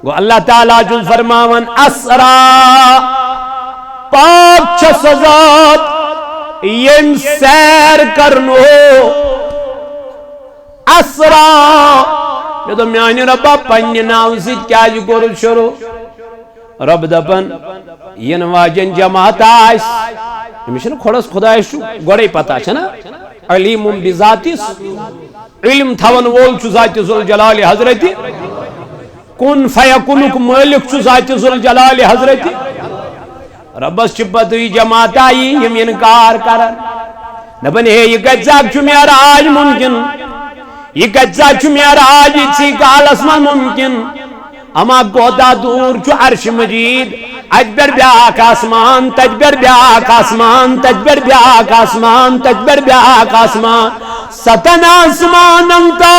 گو اللہ تعالیٰ جل فرماون اسرا پاک چھ سزات یم سیر کرنو اسرا یہ تو میانی ربا پنی ناو سید کیا جو گورد شروع رب دپن ین واجن جماعت آئیس ہمیشن کھوڑس خدایش گوڑی پتا چھنا علیم بذاتیس علم تھون وول چو ذات ذوالجلال حضرتی کن فیکنک مالک چو ذات ذوالجلال حضرتی ربس چپتوی جماعت آئی یم انکار کرن نبن ہے یہ گجزاک چو میرا آج ممکن یہ گجزاک چو میرا آج اچھی کال اسمان ممکن اما گودا دور چو عرش مجید اجبر بیاک آسمان تجبر بیاک آسمان تجبر بیاک آسمان تجبر بیاک آسمان ستن آسمان انتا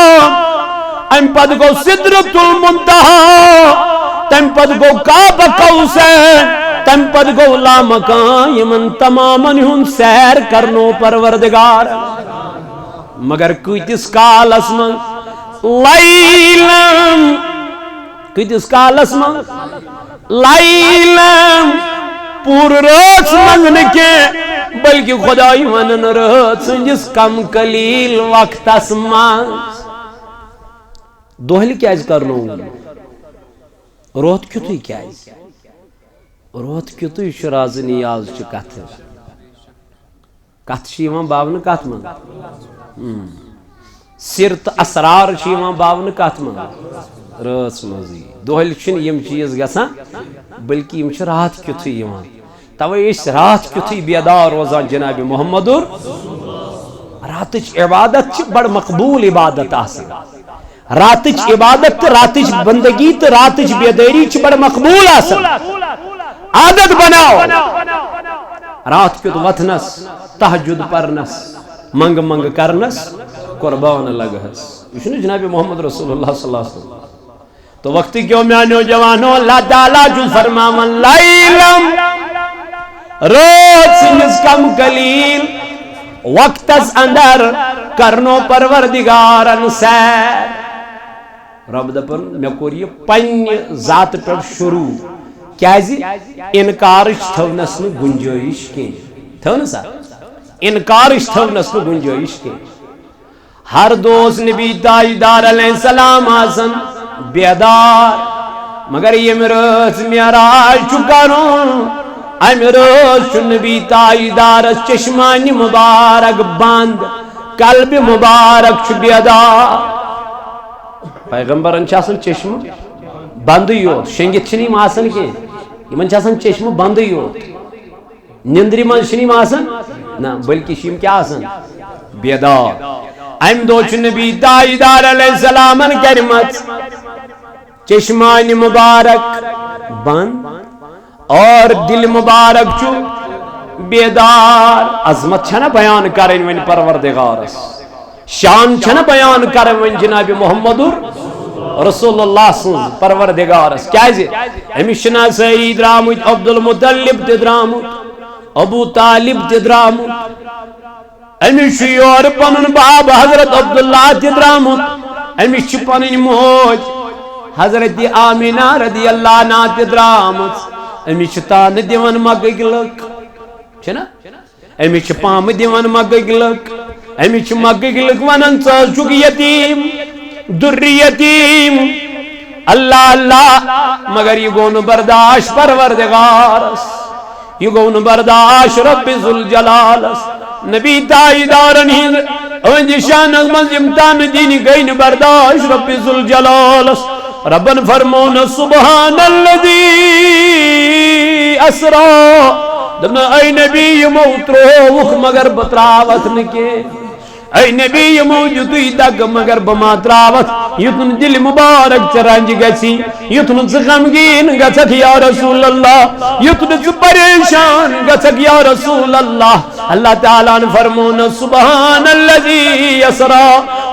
ام پد گو صدرت المنتہا تم پد گو کعب قوسین تم پد گو لا مکان یمن تمامن ہن سیر کرنو پروردگار مگر کتس کال اسمان لیلم کتس کال اسمان لیلم پور رات منگن کے بلکہ خدای ونن رات سنجس کم قلیل وقت اسمان دوہل کیا کرنو روت کیوتوی کیا روت کیوتوی شراز نیاز چھ کت شیوان باون کت من سرت اسرار شیوان باون کت من رات مزی دوہل چھن یم چیز گسان بلکہ یم چھ رات کیوتوی یوان توے اس رات کیوتوی بیدار روزان جناب محمد راتچ عبادت چھ بڑ مقبول عبادت آسان راتچ عبادت راتچ بندگی تو راتچ بیداری چھ بڑ مقبول آسان عادت بناو رات کیوت وطنس تہجد پرنس منگ منگ کرنس قربان لگہس یہ جناب محمد رسول اللہ صلی اللہ علیہ وسلم تو وقتی کیوں میانو جوانو اللہ تعالیٰ جو فرماون لیلم روز سنس کم قلیل وقت اس اندر کرنو پروردگارن سیر رب دپن میں کور یہ پن ذات پر شروع کیازی انکارش تھونس نو گنجائش کی تھونس انکارش تھونس نو گنجائش کی ہر دوست نبی تاجدار علیہ السلام آسن بیدار مگر یہ میرس میراج چکرون ام روز نبی تاجدار چشمانی مبارک بند قلب مبارک چھ بیدار پیغمبرن چاسن چشم بند یوت شنگت چھنیم آسن کی یمن چاسن چشم بند یوت نندری من چھنیم آسن نا بلکہ شیم کیا آسن بیدار ام دو چھ نبی تاجدار علیہ السلام کرمت چشمان مبارک بند اور دل مبارک چو بیدار عظمت چھنا بیان کریں ون پروردگارس شان چھنا بیان کریں ون جناب محمد رسول اللہ سن پروردگارس کیازِ امی شنا سعید درامت عبد المطلب تہ درامت ابو طالب تہ درامت امی شیور پنن باب حضرت عبداللہ تہ درامت امی چھ پنن موج حضرت آمینہ رضی اللہ عنہ تہ درامت امی چھ تان دیون مگگ لک چھنا امی چھ پام دیون مگگ لک امی چھ مگگ لک ونن چک یتیم در یتیم اللہ اللہ مگر یہ گون برداشت پروردگارس یہ گون برداشت رب ذوالجلالس نبی تاجدارن ہند اون شان من امتان دینی گین برداشت رب ذوالجلالس ربن فرمون سبحان الذی اسرا دبنا اے نبی موتروخ مگر بطراوت نکے اے نبی موجودی دگ مگر بما تراوت یتن دل مبارک چرانج گسی یتن غمگین گسک یا رسول اللہ یتن پریشان گسک یا رسول اللہ اللہ تعالیٰ نے فرمون سبحان الذی اسرا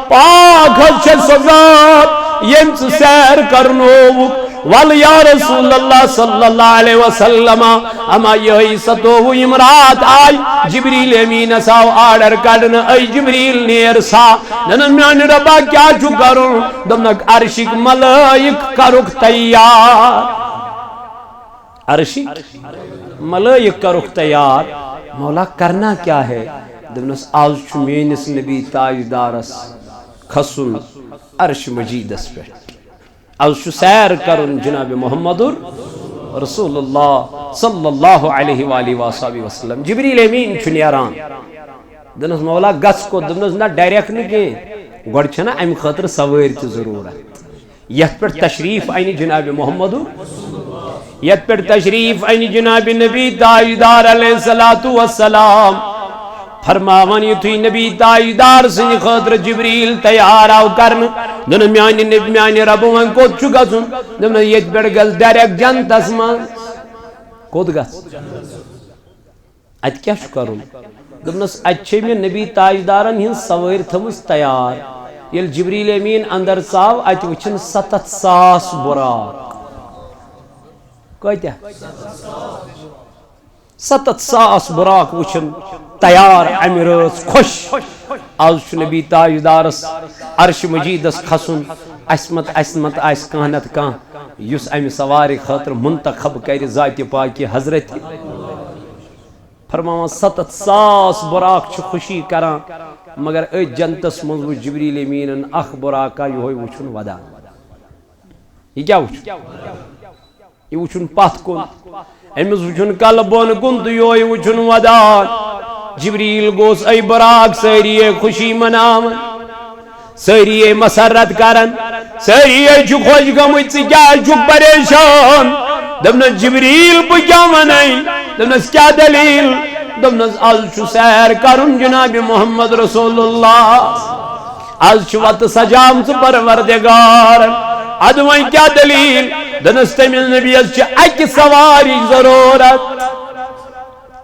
پاک سزات یم سیر کرنو ول یا رسول اللہ صلی اللہ علیہ وسلم اما یہی 27 رات آئی جبریل امین ساو آرڈر کڑن اے جبریل نیر سا نن میان ربا کیا چھو کروں دمنک عرشک ملائک کرک تیار عرشک ملائک کرک تیار مولا کرنا کیا ہے دمنس آز چھو مینس نبی تاجدارس کھسن عرش مجیدس پہ آز چھو سیر کرن جناب محمد رسول اللہ صلی اللہ علیہ وآلہ وآلہ وسلم جبریل امین چھو نیران دنس مولا گس کو دنس نا ڈائریکٹ نہیں گوڑ چھنا ام خاطر سویر تی ضرورت یت پر تشریف آئینی جناب محمد یت پر تشریف آئینی جناب نبی تاجدار علیہ السلام فرماون یتھی نبی تاجدار سن خاطر جبریل تیار آو کرن دن میانی نبی میانی ربو من کو چکا سن دن یت پر گل ڈائریکٹ جنت اسمان کود گس ات کیا شکرون دنس اچھے میں نبی تاجدارن ہن سویر تھمس تیار یل جبریل امین اندر ساو ات وچن 7,000 براق کتیا 7,000 براق وچن تیار امرز خوش آز نبی تاجدارس عرش مجیدس کھسن اسمت آس کانت کان یس ام سواری خاطر منتخب کر ذات پاک حضرت فرماون 7,000 براق چھ خوشی کران مگر اے جنتس منز و جبریل امین اخ براقا یہ وچھن ودا یہ کیا وچھن یہ وچھن پاتھ کن امس وچھن کل بون کن تو یہ وچھن ودا جبریل گوس اے براق ساری خوشی مناون ساری مسرت کرن ساری چھ خوش گمت کیا چھ پریشان دمن جبریل بہ کیا ونائی دمنس کیا دلیل دمنس آز چھ سیر کرن جناب محمد رسول اللہ آز چھ وقت سجام سے پروردگار ادوائیں کیا دلیل دنس تمیز نبی از چھ اک سواری ضرورت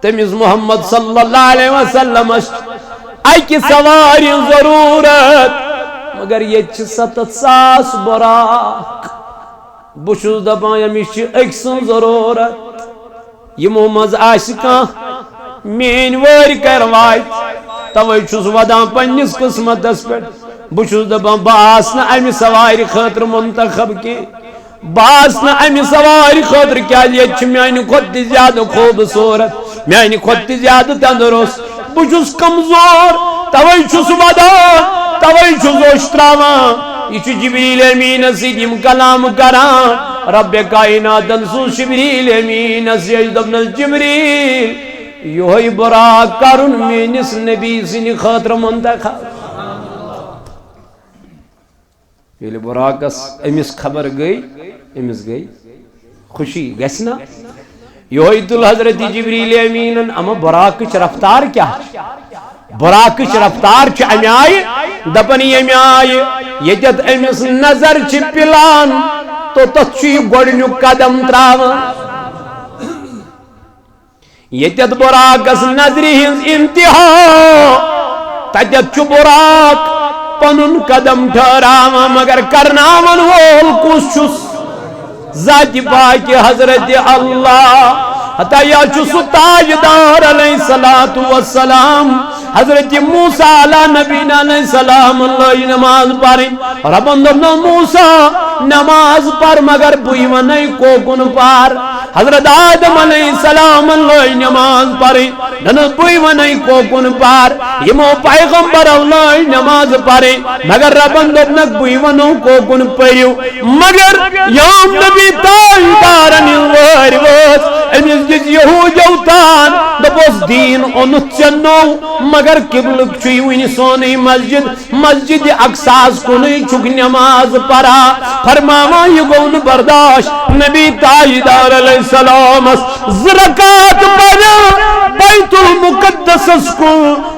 تمیز محمد صلی اللہ علیہ وسلم اک سواری ضرورت مگر یہ چھ 7,000 براق بشوز دبان یمیش چھ اک سن ضرورت یہ محمد آشکا مین وار کروائی توئی چھس ودان پنیس قسمت اس پر بشوز دبان باسنا امی سواری خاطر منتخب کی باسنا امی سواری خاطر کیا لئے چھ میانی خود زیادہ خوبصورت میانی خود زیادہ تندرست بشوز کمزور توئی چھس ودان توئی چھس اشتراوان یہ چھ جبریل امین سیدیم کلام کران رب کائنات انسو جبریل امین سیدم جبریل یہ براق کرن مینس نبی سنی خاطر منتخب یہ براقس امس خبر گئی امس گئی خوشی گسنا یہ دل حضرت جبریل امین اما براق چ رفتار کیا براق چ رفتار چ امی آئی دپنی امی آئی یجت امس نظر چ پلان تو تچی گوڑنیو قدم تراون یتت براقس نظری ہنز انتہا تجت چو براق پنن قدم ٹھہراون مگر کرناون وول کس چھس ذات پاک حضرت اللہ حتی یا چھس تاجدار علیہ السلام حضرت موسیٰ علیہ نبینا علیہ السلام اللہ نماز پڑھیں رب اندرنا موسیٰ نماز پڑھ مگر بوئی ونائی کوکن پار حضرت آدم علیہ السلام اللہ نماز پڑھیں ننس بوئی ونائی کوکن پار یمو پیغمبر اللہ نماز پڑھیں مگر رب اندرنا بوئی ونائی کوکن پڑھیں مگر یام نبی تاجدارن الوار وز امیز جس یہود یوتان دبوس دین انت چنو مگر قبل چوئی سونی مسجد اقصاص کنی چک نماز پڑھا فرماوا یہ گون برداشت نبی تاجدار علیہ السلام زرکات پڑھا بیت المقدس کو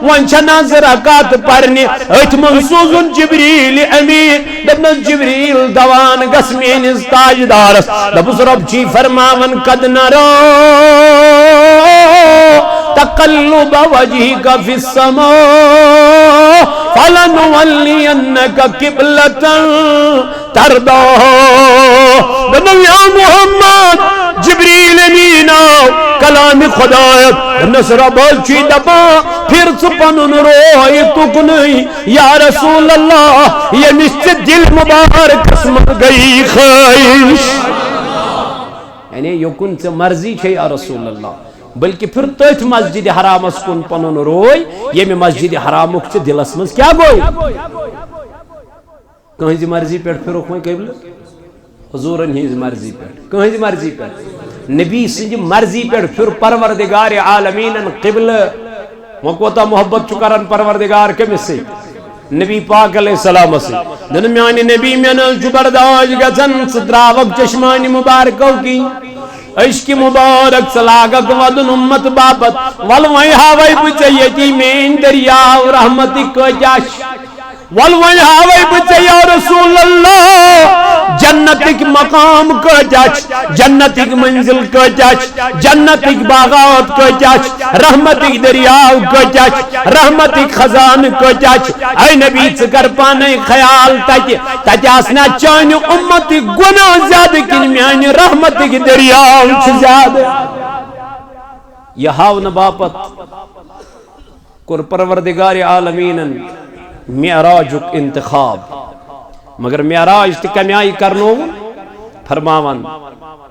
ونچنا زرکات پڑھنی ایت منصوص جبریل امین دبن جبریل دوان گسمین اس تاجدار دبس رب چی فرماون قد نرو تقلب وجهك في السماء فلنولينك قبلة ترضاها دنیا کلام خدایت نس رب چی دپا پھر ثپن روئی تکنئی یا رسول اللہ یہ مشت دل مبارک اسمت گئی خواہش یعنی یکن سے مرضی چھے یا رسول اللہ بلکہ پھر تیت مسجد حرام اس کن پنن روئی یہ میں مسجد حرام اکچ دل اسمز کیا گوئی کہیں جی مرضی پیٹ پھر رکھوئی قبل حضورن ہی مرضی پیٹ کہیں جی مرضی پیٹ نبی سنجھ مرضی پیٹ پھر پروردگار عالمین قبل وقوتا محبت چکرن پروردگار کمیس سے نبی پاک علیہ السلام سے دن میانی نبی من جبرداج گزن ستراوک چشمانی مبارکو کی عشق مبارک سلاغک ودن امت بابت والوئی ہاوئی بچے یتیمین دریاو رحمتی کو جاش والوئی ہاوئی بچے یا رسول اللہ جنتک مقام کو جاش جنتک منزل کو جاش جنتک باغات کو جاش رحمتک دریاو کو جاش رحمتک خزان کو جاش اے نبی چکر پانے خیال تاکہ اسنا چانی امتی گناہ زیادہ کن میانی رحمتک دریاو چھ زیادہ یہ ہاو نباپت کر پروردگار عالمین معراجک انتخاب مگر معراج تی کمیائی کرنو فرماون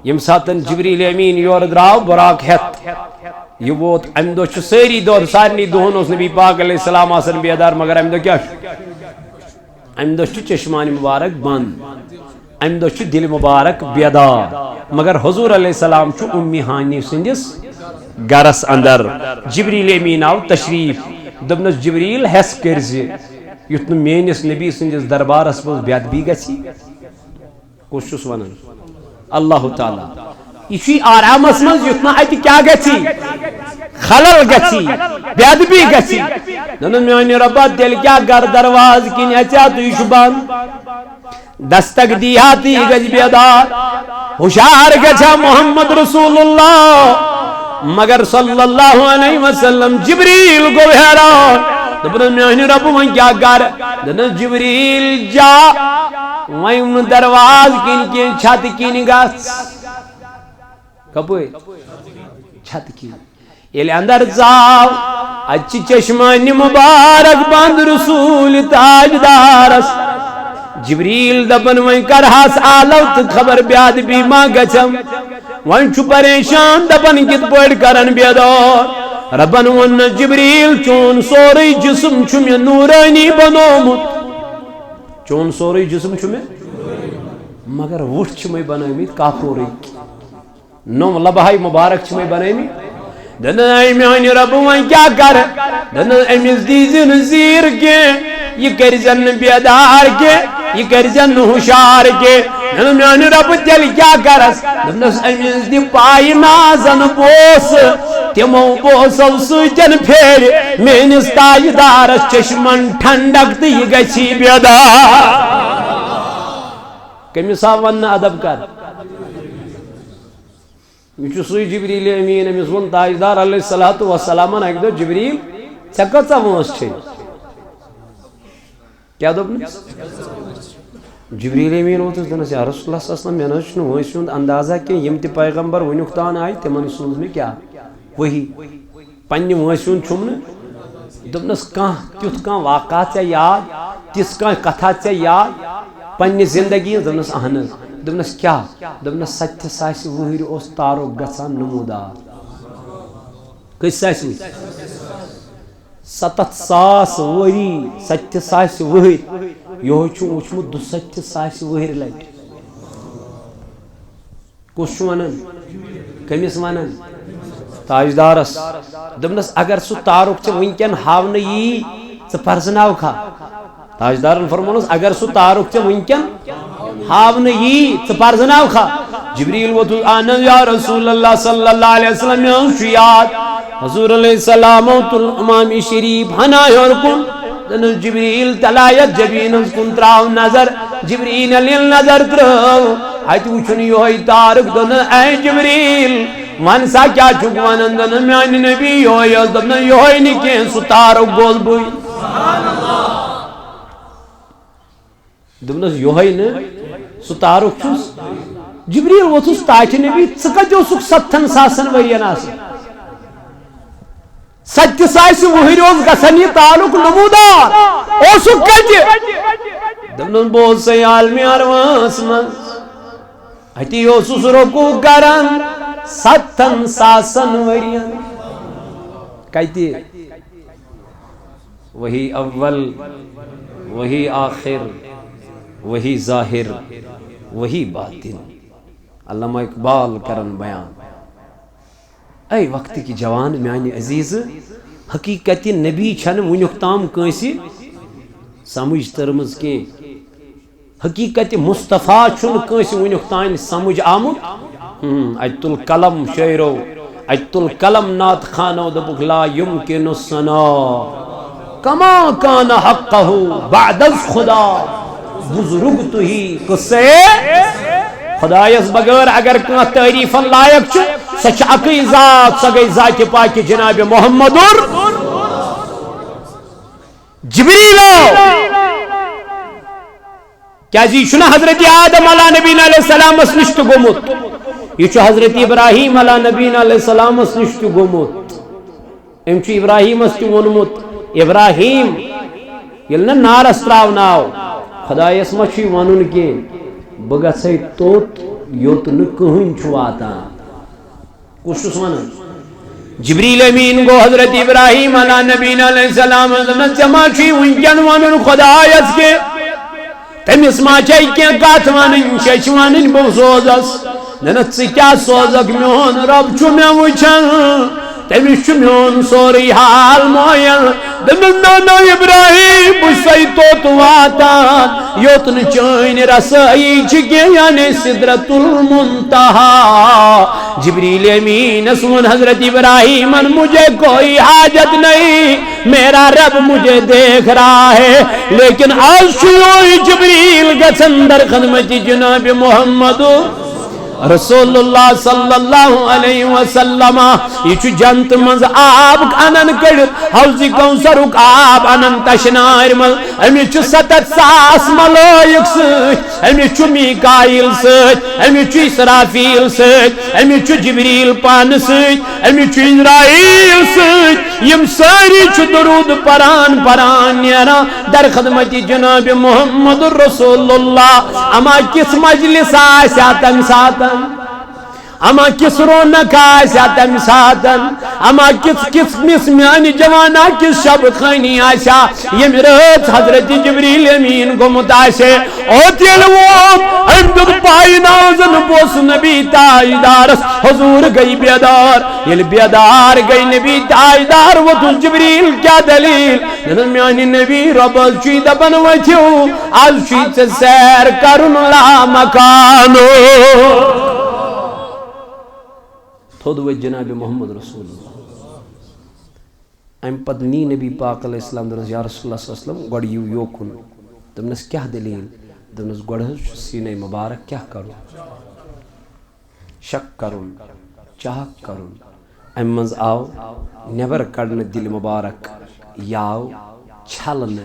یم ساتن جبریل امین یور دراو براک ہت یہ ووت ام دو چھ ساری دور سارنی دہن اس نبی پاک علیہ السلام آسن بیدار مگر ام دو کیا ام دو چھ چشمانی مبارک بند ام دو چھ دل مبارک بیدار مگر حضور علیہ السلام چھ امی ہانی سندس گرس اندر جبریل امین آو تشریف دبنس جبریل حس کرزی یتن مینس نبی سندس دربارس مز بیادبی گسی کس چھس ونان اللہ تعالی یہ آرام مز یتنا ات کیا گسی خلل گسی بیادبی گسی نن میانی ربا دل کیا گر درواز کن اچا تو شبان دستک دیاتی گج بیدار ہوشار گچا محمد رسول اللہ مگر صلی اللہ علیہ وسلم جبریل کو حیران دبن میانی رب وہاں کیا گر دن جبریل جا وہاں درواز کی چھت کی گس کپوئی چھت کی یہ اندر زاو اچھی چشمانی مبارک بند رسول تاجدارس جبریل دبن وہاں کرہاس آلوت خبر بیاد بیما گچم وہاں چھو پریشان دبن کت پوڑ کرن بیدار ربن ون جبریل چون سوری جسم چھو نورانی بنومت چون سوری جسم چھو مگر وٹ چھو بنامت کافوری نوم لبہائی مبارک چھو بنامت دن اے میانی رب وان کیا کر دن امیز دیزن زیر کے یہ کرزن بیدار کے یہ کرزن ہوشار کے دن میانی رب دل کیا کرس دن امیز دی پائی نازن بوس تمو بوسو سوچن پھر مینس تاجدارس چشمن ٹھنڈک دی گچھی بیدار کمیسا ون ادب کر یہ سوئی جبریل امین امس ون تاجدار علیہ السلام ایک دو جبریل ژے کۭژاہ وٲنٛس چھے کیا دوٚپنس جبریل امین ووتُس دپنس یا رسول اللہ صلی اللہ علیہ وسلم مےٚ نہ حظ چھُنہٕ وٲنٛسہِ ہُنٛد اندازہ کینٛہہ یِم تہِ پیغمبر وٕنیُک تام آیہِ تِمن سوٗز مےٚ کیٛاہ وحی پننہِ وٲنٛسہِ ہُنٛد چھُم نہٕ دوٚپنس کانٛہہ تیُتھ کانٛہہ واقعہ ژےٚ یاد تِژھ کانٛہہ کتھا ژےٚ یاد پننہِ زندگی ہٕنٛز دوٚپنس اہن حظ دوٚپنس کیٛاہ دوٚپنس 7 وٕہٕرۍ اوس تارُک گژھان نموٗدار کٔژ ساسہِ وٕہٕرۍ 7,000 ؤری 7 وٕہٕرۍ یہوے چھُ وٕچھمُت 7 وٕہٕرۍ لٹہِ کُس چھُ ونان کٔمِس ونان تاجدارس دوٚپنس اگر سُہ تارُک ژےٚ وٕنکٮ۪ن ہاونہٕ یی ژٕ پرزناوکھا تاجدارن فرمونس اگر سُہ تارُک ژےٚ وٕنکٮ۪ن ہاونہٕ یی ژٕ پرزناوکھا جبریل ووتُس اہن یا رسول اللہ صلی اللہ علیہ وسلم مےٚ حظ چھُ یاد حضور علیہ السلام تُل امامی شریف ہنا ہیوٚر کُن دپنس جبریل تلایت جبینس کُن تراو نظر جبریل ییٚلہِ نظر ترٲو اتہِ وٕچھُن یِہوے تارُک دوٚپنس اے جبریل ون سا کیا چھُکھ ونان دوٚپنس میانہِ نبی یِہوے اوس دوٚپنس یِہوے نہٕ کینٛہہ سُہ تارُک گوٚوس بٕے دوٚپنس یِہوے نہٕ سُہ تارُک چھُس جبریل ووتھُس تاٹھِ نبی ژٕ کتہِ اوسُکھ 7,000 ؤرین آسان ستس آس وہر گھن یہ تعلق نمودار اوسک کتہ دپن بوز سی عالمی ارواس من اتی اوسس رکوع کران 7,000 ورین کتہ وہی اول وہی آخر وہی ظاہر وہی باطن علامہ اقبال کرن بیان اے وقت کی جوان میانی عزیز حقیقت نبی چھن ونیک تام کنسی سمجھ ترمز کی حقیقت مصطفیٰ چھن کنسی ونیک تام سمجھ آمد اجت القلم شعرو اجت القلم نات خانو دبک لا یمکن السنا کما کان حقہ بعد از خدا بزرگ تو ہی قصے خدایس بغیر اگر کان تعریف لائق سچ اکی ذات سہ گئی ذات پاک جناب محمد جبریل کیا یہ حضرت آدم علیہ نبینا علیہ السلام نشت گومت یہ حضرت ابراہیم علیہ نبینا علیہ السلام نشت گومت ام ابراہیم تہ وونمت ابراہیم یل نا نارس تراوناو خدایس ما چھ ونن کی بہ گژھے توت یوت نہ کہن چھ واتان کس ونان جبریل امین گو حضرت ابراہیم علیہ نبینا علیہ السلام ژما چھ ونکن ونن خدایس کے تمس ما چھ کی کت ونن چھ ونن بہ سوزس نہ ژ کیا سوزک میون رب چھ مے وچھان تمس چھ میون سوری حال مویل دپن نو ابراہیم بہ سی توت واتان یوت نہ چٲنۍ رسائی چھ کی یعنی سدرۃ المنتہا جبریل امینس ون حضرت ابراہیم مجھے کوئی حاجت نہیں میرا رب مجھے دیکھ رہا ہے لیکن آج جبریل گژھن در خدمت جناب محمد رسول اللہ صلی اللہ علیہ وسلم یہ جنت مز آب انن کڑت حوض کوثرک آب انن تشنار مز امس 7,000 ملائک ست امس میکائیل ست امس اسرافیل ست امس جبریل پان ست امس اسرائیل ست یم ساری درود پران پران نیرا در خدمت جناب محمد رسول اللہ اما کس مجلس آسیا تم ساتن اما کس رونق آسیا تم ساتن اما کس مس میانی جوانا کس شب خانی آسیا یم رات حضرت جبریل امین گمت آسے او تیل ووت ام دد پائی نازن بوس نبی تاجدارس حضور گئی بیدار یل بیدار گئی نبی تاجدار وتل جبریل کیا دلیل میانی نبی رب چی دبن وچھو آج چی سیر کرن لا مکانو تھود و جناب محمد رسول اللہ ام پتہ نی نبی پاک علیہ السلام درس یا رسول اللہ صلی اللہ علیہ وسلم گوڑ یوکن دمنس کیا دلیل دمنس گوڑ سینہ مبارک کیا کرو شک کرن چاک کرن ام منز آو نیبر کڑن دل مبارک یاو چھلن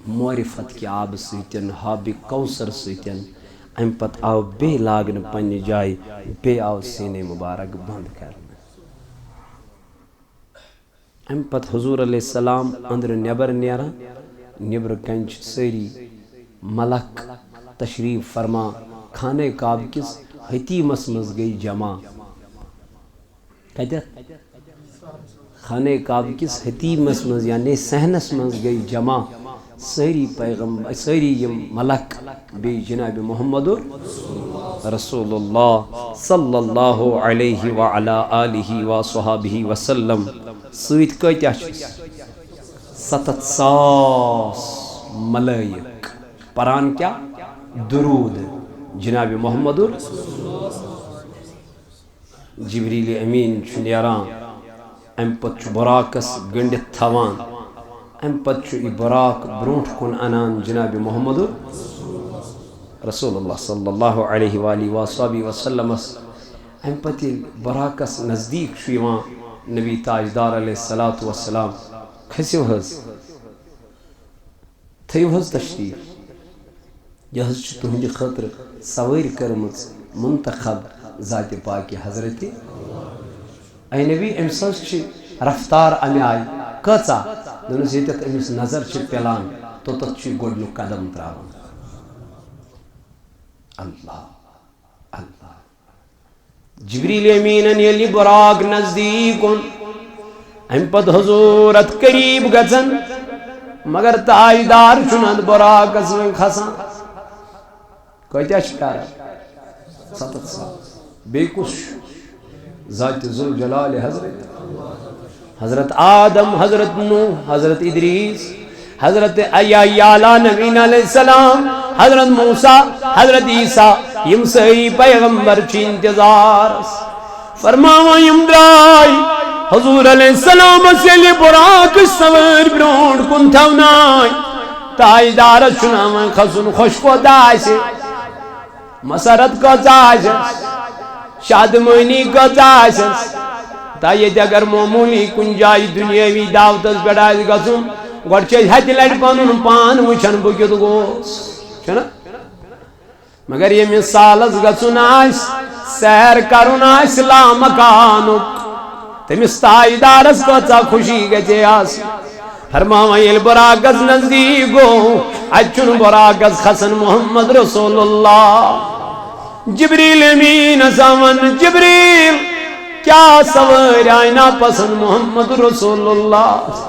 معرفت کی آب سیتن حاب کوثر سیتن ام پت آو بے لاگن پنی جائی بے آو سینے مبارک بند کرنا ام پت حضور علیہ السلام اندر نیبر نیرا نیبر کنچ سری ملک تشریف فرما کھانے کعب کس حتیمس مز گئی جمع کہتے خانے کعب کس حتیمس مز یعنی سہنس مز گئی جمع سری پیغمبر سری ملک بی جناب محمد رسول اللہ صلی اللہ علیہ وعلا آلہ وصحابہ وسلم سویت کتیا 7,000 ملائک پران کیا درود جناب محمد جبریل امین نیران ام پت براکس گنڈت تھوان ام پت براک برونٹ کن انان جناب محمد رسول اللہ صلی اللہ علیہ وآلہ وصحبہ وسلم ام پت براکس نزدیک شیوان نبی تاجدار علیہ السلام کھسیو حض تھیو حض تشریف یہ حض تہندی خطر سویر کرمز منتخب ذات پاک حضرت اے نبی امساز رفتار امہ آئی کچا دنس یتت امس نظر پلان توتت گۄڈنیُک قدم تراوان اللہ اللہ جبریل امینن یلی براق نزدیک ام پت حضور ات قریب گژھن مگر تاجدار چھُنہٕ براقس وۄنۍ کھسان کۭتیاہ چھِ پیاران 7 سال بیٚیہِ کُس ذات ذوالجلال حضرت آدم حضرت نوح حضرت ادریس حضرت یعلا نبینا علیہ السلام حضرت موسیٰ حضرت عیسیٰ یم ساری پیغمبر چھ انتظار فرماوا یم درائی حضور علیہ السلام سیلی براق سوار برونڈ کن تھونائی تاجدار چناوان خسن خوشکو داسی مسرت کو زاجس شادمانی کو زاجس تا یہ اگر معمولی کن جائی دنیاوی دعوتس بڑھائی گسن گوڑچے ہتھ لڑ پنن پان وچھن بکت گوس چھنا مگر یہ مثالس گسن آس سیر کرن آس لامکانک تمس تاجدارس کچا خوشی گژھے آس فرماوا یل براقس نزدیک گو اچھن براقس کھسن محمد رسول اللہ جبریل امین سامن جبریل کیا سوار آئینہ پسند محمد رسول اللہ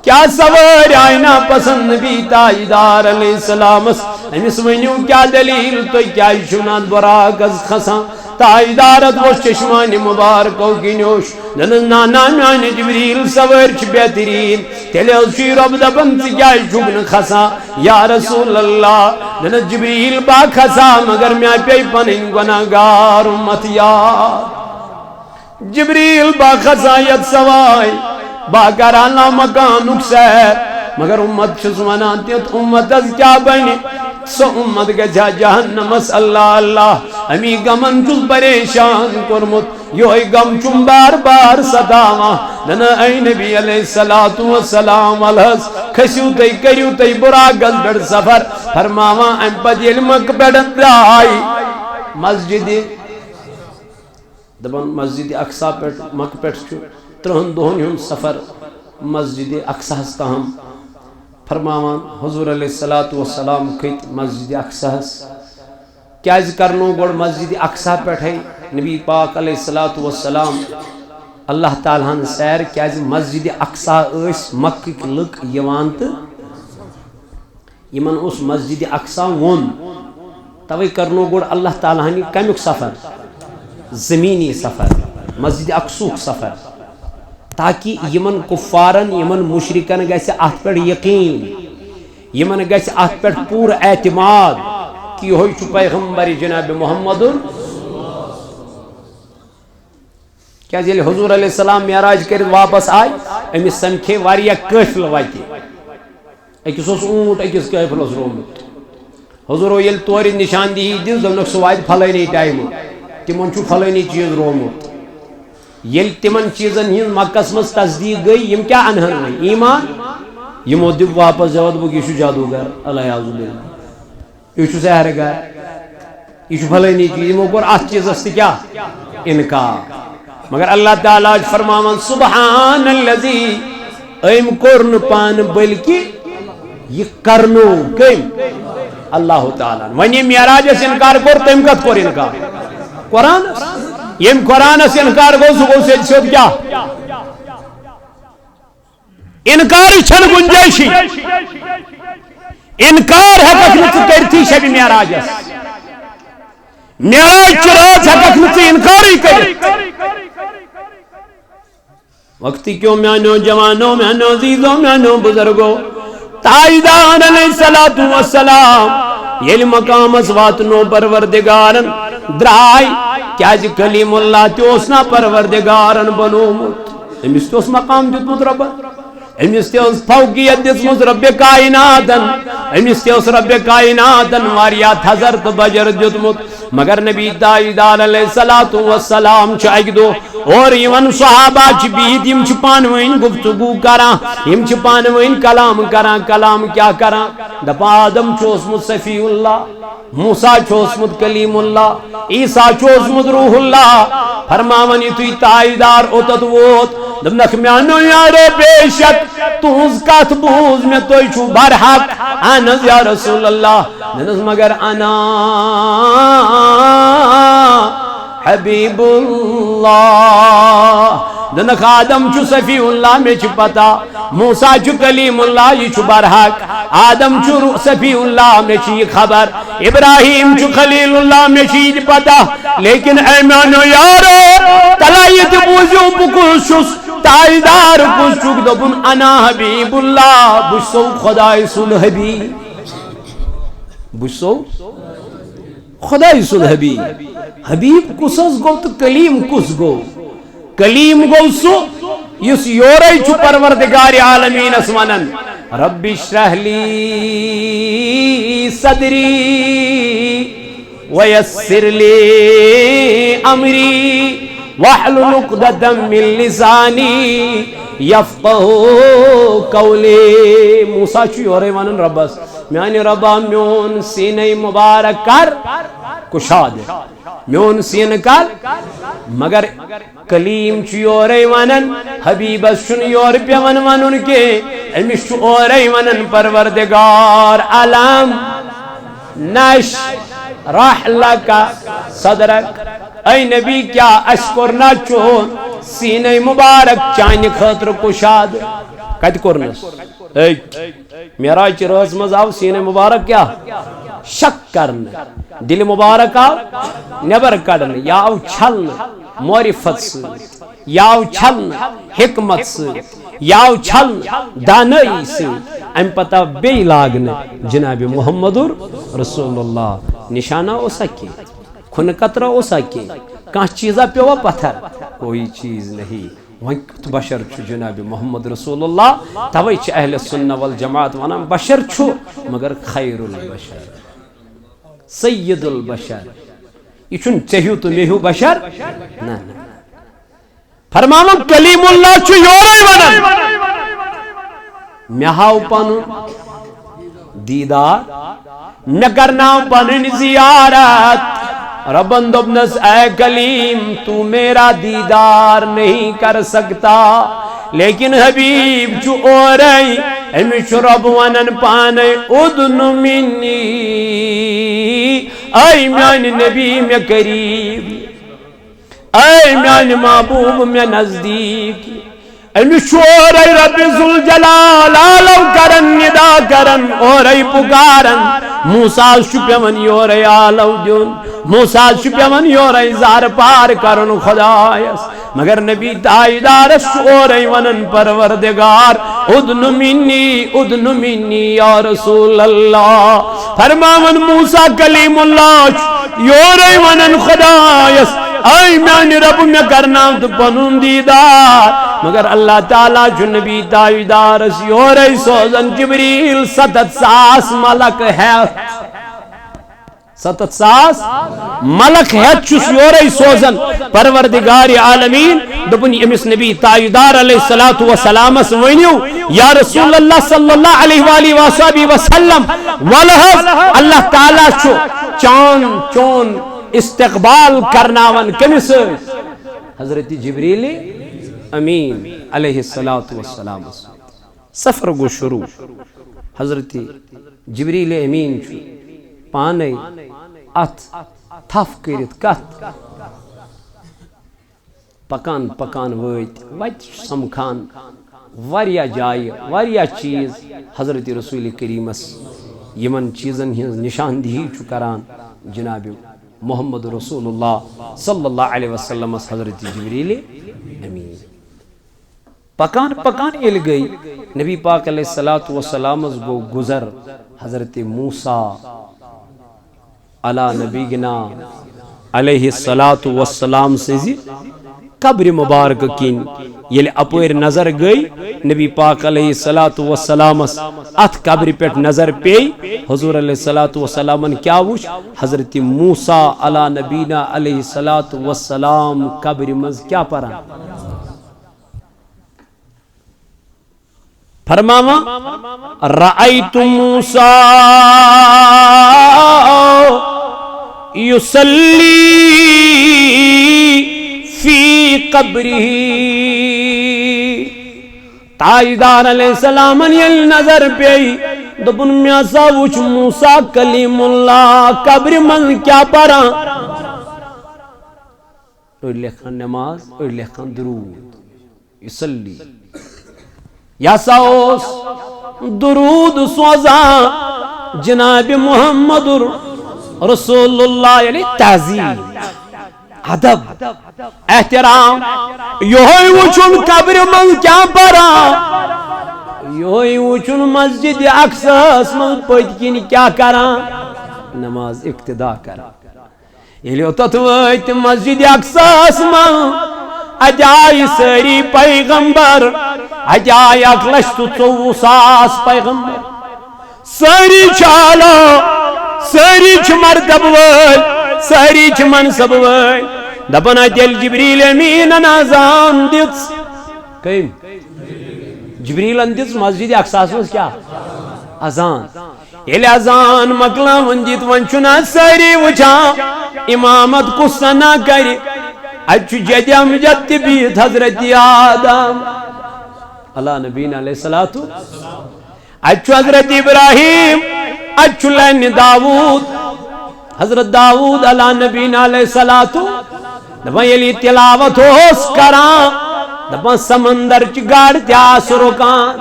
کیا سوار آئینہ پسند نبی تاجدار علیہ السلام امس ونیو کیا دلیل تو کیا شنات براقس کھسان تاجدارت وہ چشمان مبارکو کی نوش نانا میان جبریل سوار چھ بہترین تیلے اسی رب دبن سے کیا شکن خسا یا رسول اللہ نن جبریل با خسا مگر میں پی پنن گناہگار امت یار جبریل با خسا یت سوائی با کرانا مکانک سیر مگر امت چھس ونان تیت امت از کیا بنی سو امت گجھا جہنمس اللہ اللہ امی گمن چس پریشان کرمت یوہی گم چم بار بار ستاما ننا اے نبی علیہ السلام الحس کھسیو تی کریو تی براقس بڑھ سفر فرماما ام پت علمک بیڑن دائی مسجد دبن مسجد اقصا پیٹ مک پیٹ چھو 3 دہن ہن سفر مسجد اقصا ہستہم فرماوان حضور علیہ السلام کھت مسجد اقصا کیاز کرنو گوڑ مسجد اقصا پیٹ ہے نبی پاک علیہ السلام اللہ تعالیٰ ہن سیر کیاز مسجد اقصا اس مکہ لک یوان تو یمن اس مسجد اقصا ون توی کرنو گوڑ اللہ تعالیٰ ہن کمیک سفر زمینی سفر مسجد اقصوک سفر تاکہ یمن کفارن یمن مشرکن گیسے ات پر یقین یمن گیسے ات پر پور اعتماد کی ہوئی چھو پیغمبر جناب محمد کیا جیلے حضور علیہ السلام معراج کر واپس آئے امی سمکھے واریا قافل واتی اکس اس اونٹ اکس قافل اس رومت حضور یل توری نشاندہی دن زمنک سوائد پھلینی ٹائم تمن چھو پھلینی چیز رومت یل تمن چیزن ہن مکس مز تصدیق گئی یم کیا انہن نہیں ایمان یمو دب واپس جواد بک یہ جادوگر اللہ عزو باللہ یہ سحر گر یہ پھلینی چیز یمو کور ات چیز است کیا انکار مگر اللہ تعالیٰ فرماون سبحان الذی ایم کورن پان بلکہ یہ کرنو کم اللہ تعالیٰ ونی معراج اس انکار کور تم کت کور انکار قرآن یم قرآن اس انکار گو سو سے سود کیا انکار چھن گنجائشی انکار ہے کچھ کرتی شب معراج معراج چراج ہے کچھ انکار ہی کرتی وقتی کیوں میانو جوانوں میانو عزیزوں میانو بزرگوں تاجدار علیہ السلام یل مقام اسواتنو پروردگارن درائی کیا جی کلیم اللہ تیوسنا پروردگارن بنومت امس تیوس مقام دیتمت ربن امس تیوس فوقیت دیتمت رب کائناتن امس تیوس رب کائناتن واریات حضرت بجر دیتمت مگر نبی تاجدار علیہ السلام چاہیے دو اور یمن صحابہ چھ بیت یم چھ پانوین گفتگو کران یم چھ پانوین کلام کران کلام کیا کران دپا آدم چوسمت صفی اللہ موسیٰ چوسمت کلیم اللہ عیسیٰ چوسمت روح اللہ فرماون یہ توی تاجدار اوتت ووت دمنک میانو یارو بے شک تہذ کت بوز میں تھی چھو برحق اہن یا رسول اللہ دنس مگر انا حبیب اللہ دنک آدم چھو صفی اللہ میں چھو پتا موسیٰ چھو کلیم اللہ یہ چھو برحق آدم چھو صفی اللہ میں چھو خبر ابراہیم چھو خلیل اللہ میں چھو پتا لیکن اے میانو یارو تلائیت بوزیو بکل شس تائیدار کس چک دبن انا حبیب اللہ بشسو خدای سن حبیب بشسو خدای سن حبیب حبیب کسس گو تو کلیم کس گو کلیم گو سو یس یوری چو پروردگار عالمین اسمانن رب اشرح لی صدری ویسر لی امری وحلل عقدۃ من لسانی یفقہوا قولی موسیٰ چو یوری ونن ربس میانی ربا میون سینہ مبارک کر کشاد میون سین کر مگر کلیم چو یوری ونن حبیبس چون یور پیون ونن کے امس چو یوری ونن پروردگار علم نش راح لکا صدرک اے نبی کیا اشکرنا چون سینہ مبارک چانی خطر کشاد کت کرنس میراج روز مز آو سینہ مبارک کیا شک کرنا دل مبارک آو نبر کڑنا یا آو چھلنا معرفت سے یا آو چھلنا حکمت سے یا آو چھلنا دانائی سے ام پتہ بے لاگنا جناب محمد رسول اللہ نشانہ ہو سکے کھن قطرہ ہو سکے کہاں چیزہ پیوا پتھر کوئی چیز نہیں وقت بشر چھو جناب محمد رسول اللہ توئی چھ اہل سنہ والجماعت وانا بشر چھو مگر خیر البشر سید البشر یہ چھن چہیو تو میہو بشر نا فرمانا کلیم اللہ چھو یوری ونن میہاو پانو دیدار نکرنا پانن زیارت ربن دبنس اے کلیم تو میرا دیدار نہیں کر سکتا لیکن حبیب چو اورائی امش رب ونن پانے ادن منی اے میان نبی میں قریب اے میان محبوب میں نزدیک امش اورائی رب ذوالجلال آلو کرن ندا کرن اورائی پکارن موسیٰ شپیون یورائی آلو دیون موسیٰ شپیون یورائی زار پار کرن خدایس مگر نبی تائیدارس اورائی ونن پروردگار ادن منی یا رسول اللہ فرماون موسیٰ کلیم اللہ یورائی ونن خدایس اے میان رب میں کرنا تو پنن دیدار مگر اللہ تعالیٰ جو نبی تائیدارس یورائی سوزن جبریل 700 ملک ہے 700 ملک ہے چس یورائی سوزن پروردگار عالمین دبنی امس نبی تائیدار علیہ السلام ونیو یا رسول اللہ صلی اللہ علیہ وآلہ وآلہ وسلم والحف اللہ تعالیٰ چو چون استقبال کرناون کمس حضرت جبریل امین علیہ السلام سفر گو شروع حضرت جبریل امین چو پانے ات تھف کرت کت پکان ویت سمکھان واریاہ جائے واریاہ چیز حضرت رسول کریمس یمن چیزن ہز نشاندہی چو کران جناب محمد رسول اللہ صلی اللہ علیہ وسلم حضرت جبریل امین پکان ایل گئی نبی پاک علیہ السلام گو گزر حضرت موسیٰ علی نبینا علیہ السلام سے قبر مبارک کین یل اپور نظر گئی نبی پاک علیہ السلام ات قبر پیٹ نظر پی حضور علیہ السلام کیا وچ حضرت موسیٰ علی نبینا علیہ السلام قبر مز کیا پران فرماوا رأیت موسیٰ یصلی فی قبرہ تاجدار علیہ السلام یل نظر پی دپن مے سا وچ موسیٰ کلیم اللہ قبر من کیا پرا اور لکھن نماز اور لکھن درود یصلی یا ساوس درود سوزا جناب محمد رسول اللہ یعنی تعظیم ادب احترام یہ وچن قبر من کیا پرا یہ وچن مسجد اقصاس من پت کن کیا کرا نماز اقتدا کرا یلی اوتت ویت مسجد اقصاس من اجائی سری پیغمبر اجائی 1,24,000 پیغمبر سری چالا سری چھ مرتب ویل سری چھ منصب ویل دپنا دل جبریل امین اذان دت کیم جبریل دت مسجد اقصاس مز کیا اذان یل اذان مکلا ونجت ونچنا سری وچا امامت کسنا کری اچھ جد امجد بیت حضرت آدم اللہ نبینا علیہ الصلوۃ اچھ حضرت ابراہیم اچھ لین داود حضرت داود اللہ نبینا علیہ الصلوۃ دپا یلی تلاوت ہوس کران دپا سمندر چ گاڑ تیاس رکان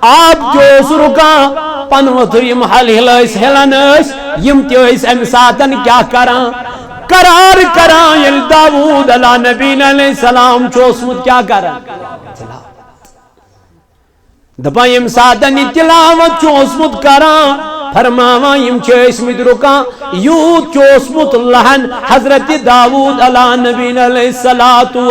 آب جوس رکان پنوت یم حل ہلس ہلان یم تیس ام ساتن کیا کران قرار کران یل داود علیہ نبینا علیہ السلام چوسمت کیا کران دپا یم ساتن تلاوت چوسمت کران فرماوا یم چیسمت رکان یوت چوسمت لہن حضرت داود علیہ نبینا علیہ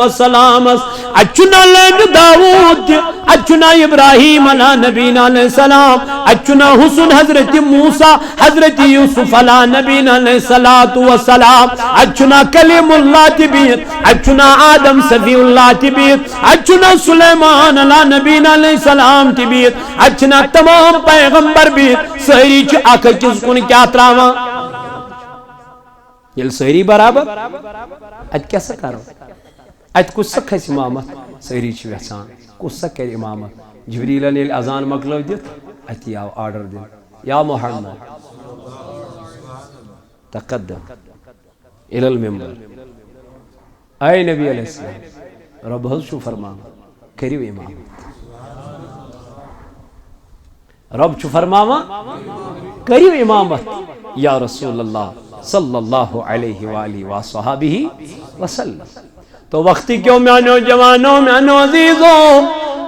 السلام اچنا لین داود اچنا ابراہیم علیہ نبینا علیہ السلام اچنا حسن حضرت موسیٰ حضرت یوسف علیہ نبینا علیہ السلام اچنا کلیم اللہ تبیت اچنا آدم صفی اللہ تبیت اچنا سلیمان علیہ نبینا علیہ السلام تبیت اچنا تمام پیغمبر بیت سہری چھ آکھ کس کن کیا تراوا یل سہری برابر ات کیسا کرو ات کس سا کھس امامت سہری چھ ویسان کس سا کر امامت جبریل نیل اذان مکلو دیت ات یا آرڈر دیت یا محمد تقدم الى المنبر اے نبی علیہ السلام رب حض شو فرمان کریو امامت رب چھ فرماوا کریو امامت یا رسول اللہ صلی اللہ علیہ وآلہ وصحابہ وسلم تو وقتی کیوں میانو جوانوں میانو عزیزوں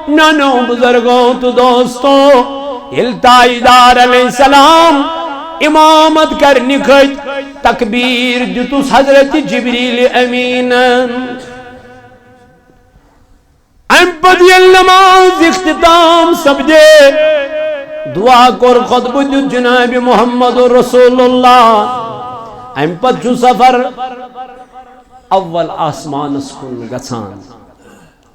میانو بزرگوں تو دوستوں التاجدار علیہ السلام امامت کرنی کھت تکبیر دتوس حضرت جبریل امین امپدی النماز اختتام سبجے دعا کر خطب دیت جناب محمد رسول اللہ امپد جو سفر اول آسمان اسکن گسان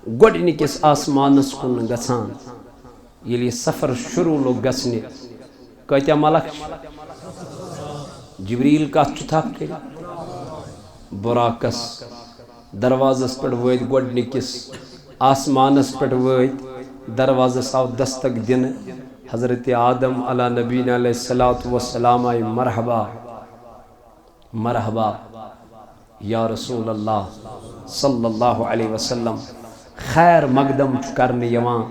گوڑنکس آسمان اسکن گسان یلی سفر شروع لوگ گسنے کہتے ملک جبریل کا چھتاپ کے براکس دروازس پر وید گوڑنکس آسمانس پر وید دروازس آو دستک دن حضرت آدم علیہ نبینا علیہ السلام آئی مرحبا مرحبا یا رسول اللہ صلی اللہ علیہ وسلم خیر مقدم کرنے یوان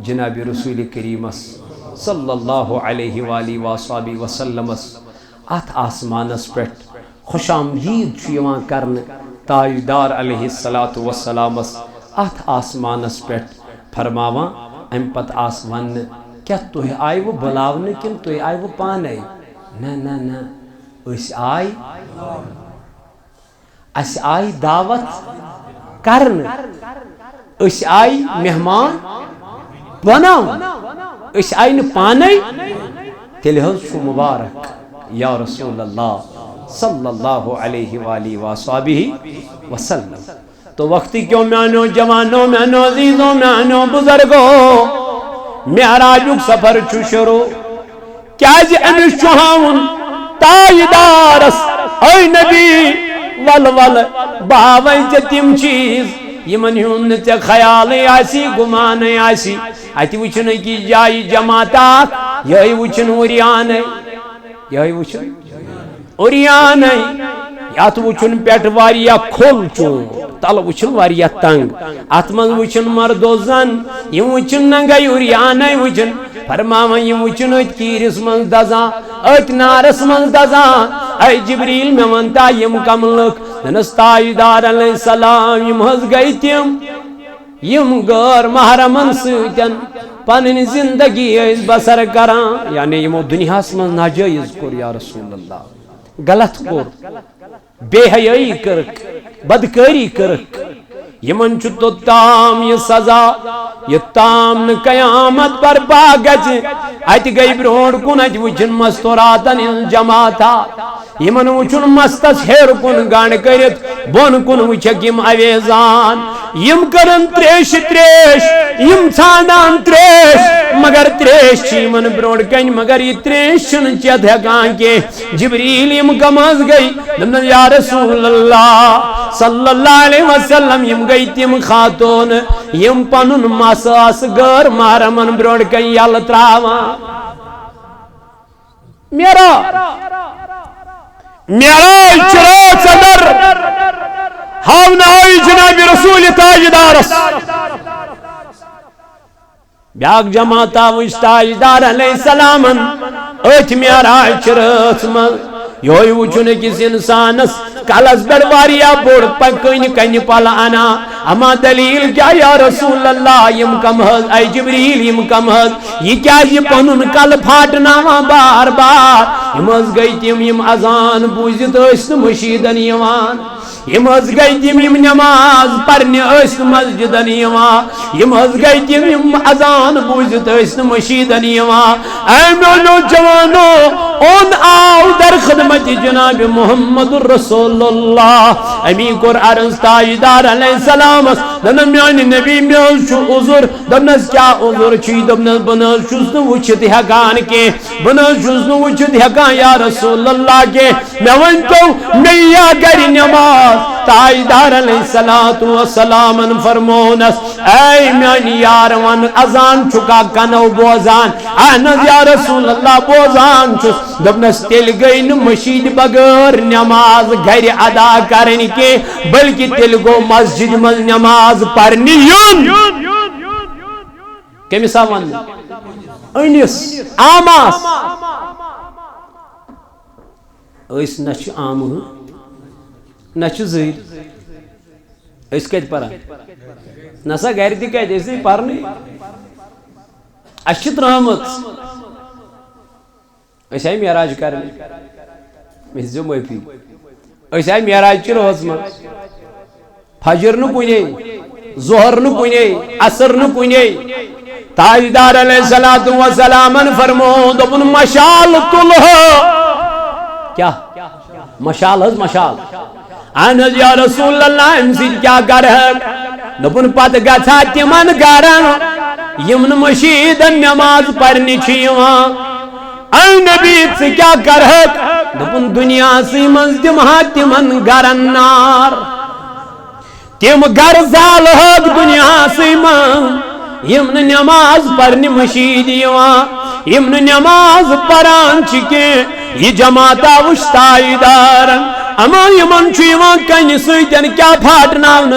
جناب رسول کریم صلی اللہ علیہ وآلہ وآلہ وسلم ات آسمانس پیٹ خوش آمدید یوان کرنے تاجدار علیہ السلام ات آسمانس پیٹ فرماوا ام پت آسمان کیا تُہۍ آئیو بلاونے کن تُہۍ آئیو پانے نا اس آئی دعوت کرن اس آئی مہمان بناو اس آئی پانے تیلے حض شو مبارک یا رسول اللہ صلی اللہ علیہ وآلہ وآلہ وسلم تو وقتی کیوں میانو جوانوں میانو عزیزوں میانو بزرگوں معراجک سفر چھو شروع کیا جی امش چوہاون تاجدارس اے نبی ول باوی جتیم چیز یمن ہون تے خیال آسی گمان آسی ات وچن کی جائے جماعتات یہ وچن اوریان یہ وچن اوریان یات وچن پیٹ واریا کھول چون تل وچن واریا تنگ ات من وچن مردو زن یم وچن ننگے اوریان وچن فرماون یم وچن ات کیرس من دزان ات نارس من دزان اے جبریل میں ونتا یم کم لک دنس تاجدار علیہ السلام یم حض گئی تیم یم غیر محرمن سیتن پنن زندگی بسر کران یعنی یمو دنیا من ناجائز کور یا رسول اللہ غلط کور بے حیائی کرک بدکاری کرک یمن چھ توتام یہ سزا یہ تام قیامت پر باگج ات گئی برونڈ کن ات وچن مستوراتن الجماعتا یمن وچن مستس ہیر کن گانڈ کرت بون کن وچک یم اویزان یم کرن تریش تریش یم ژھانڈان تریش مگر تریش چھ یمن برونڈ کن مگر یہ تریش چھن چیت ہیکان کے جبریل یم کمز گئی دمن یا رسول اللہ صلی اللہ علیہ وسلم یم گئی تم خاتون یم پنن مساس غیر محرمن برونڈ کن یل تراوان معراج چرات صدر ہاونائی جناب رسول تاجدارس بیاک جماعتا وش تاجدار علیہ السلامن ات معراج چرات من یہ وچن کس انسانس کالس بڑ واریا بوڑ پکن کن پل انا اما دلیل کیا یا رسول اللہ یم کم حض اے جبریل یم کم حض یہ کیا یہ پنن کل پھاٹنا بار بار یم حض گئی تم یم اذان بوزت اس مشیدن یوان یم حض گئی تم یم نماز پرن اس مسجدن یوان یم حض گئی تم یم اذان بوزت اس مشیدن یوان اے میانو جوانو اون آو در خدمت جناب محمد رسول اللہ امی کور عرض تاجدار علیہ السلام دنن میانی نبی میان شو عذر دنس کیا عذر چی دنس بنس شوزن وچت ہکان کے بنس شوزن وچت ہکان یا رسول اللہ کے میں ونتو میا گری نماز تاجدار علیہ السلام فرمونس اے میانی یار ون اذان چکا کنو بوزان احنز یا رسول اللہ بوزان چس دبنس تیل گئی مشید بغیر نماز گھر ادا کرنے کے بلکہ تیل گو مسجد مز نماز پڑھنی یون کمی سامان انیس آماس اس نچ آم نچ زیر اس کت پرا نسا گھر تھی کت اس پرنی اشت رحمت اس آئی معراج کرنے اس جو معافی اس آئی معراج چی روز من فجر نو کنے ظہر نو کنے عصر نو کنے تاجدار علیہ السلام فرمو دبن مشال تلہ کیا مشال حض مشال احنز یا رسول اللہ امسید کیا گر ہے دبن پت گھا تمن گرن یمن مشیدن نماز پرنی چھیوان اے نبی سے کیا کرہت دبن دنیا سی منز دمہا تمن گرن نار تم گر زال حق دنیا سی من یمن نماز پرنی مشید یوان یمن نماز پران چکے یہ جماعتا وشتائی دارن اما یمن چیوان کنی سویتن کیا پھاٹناون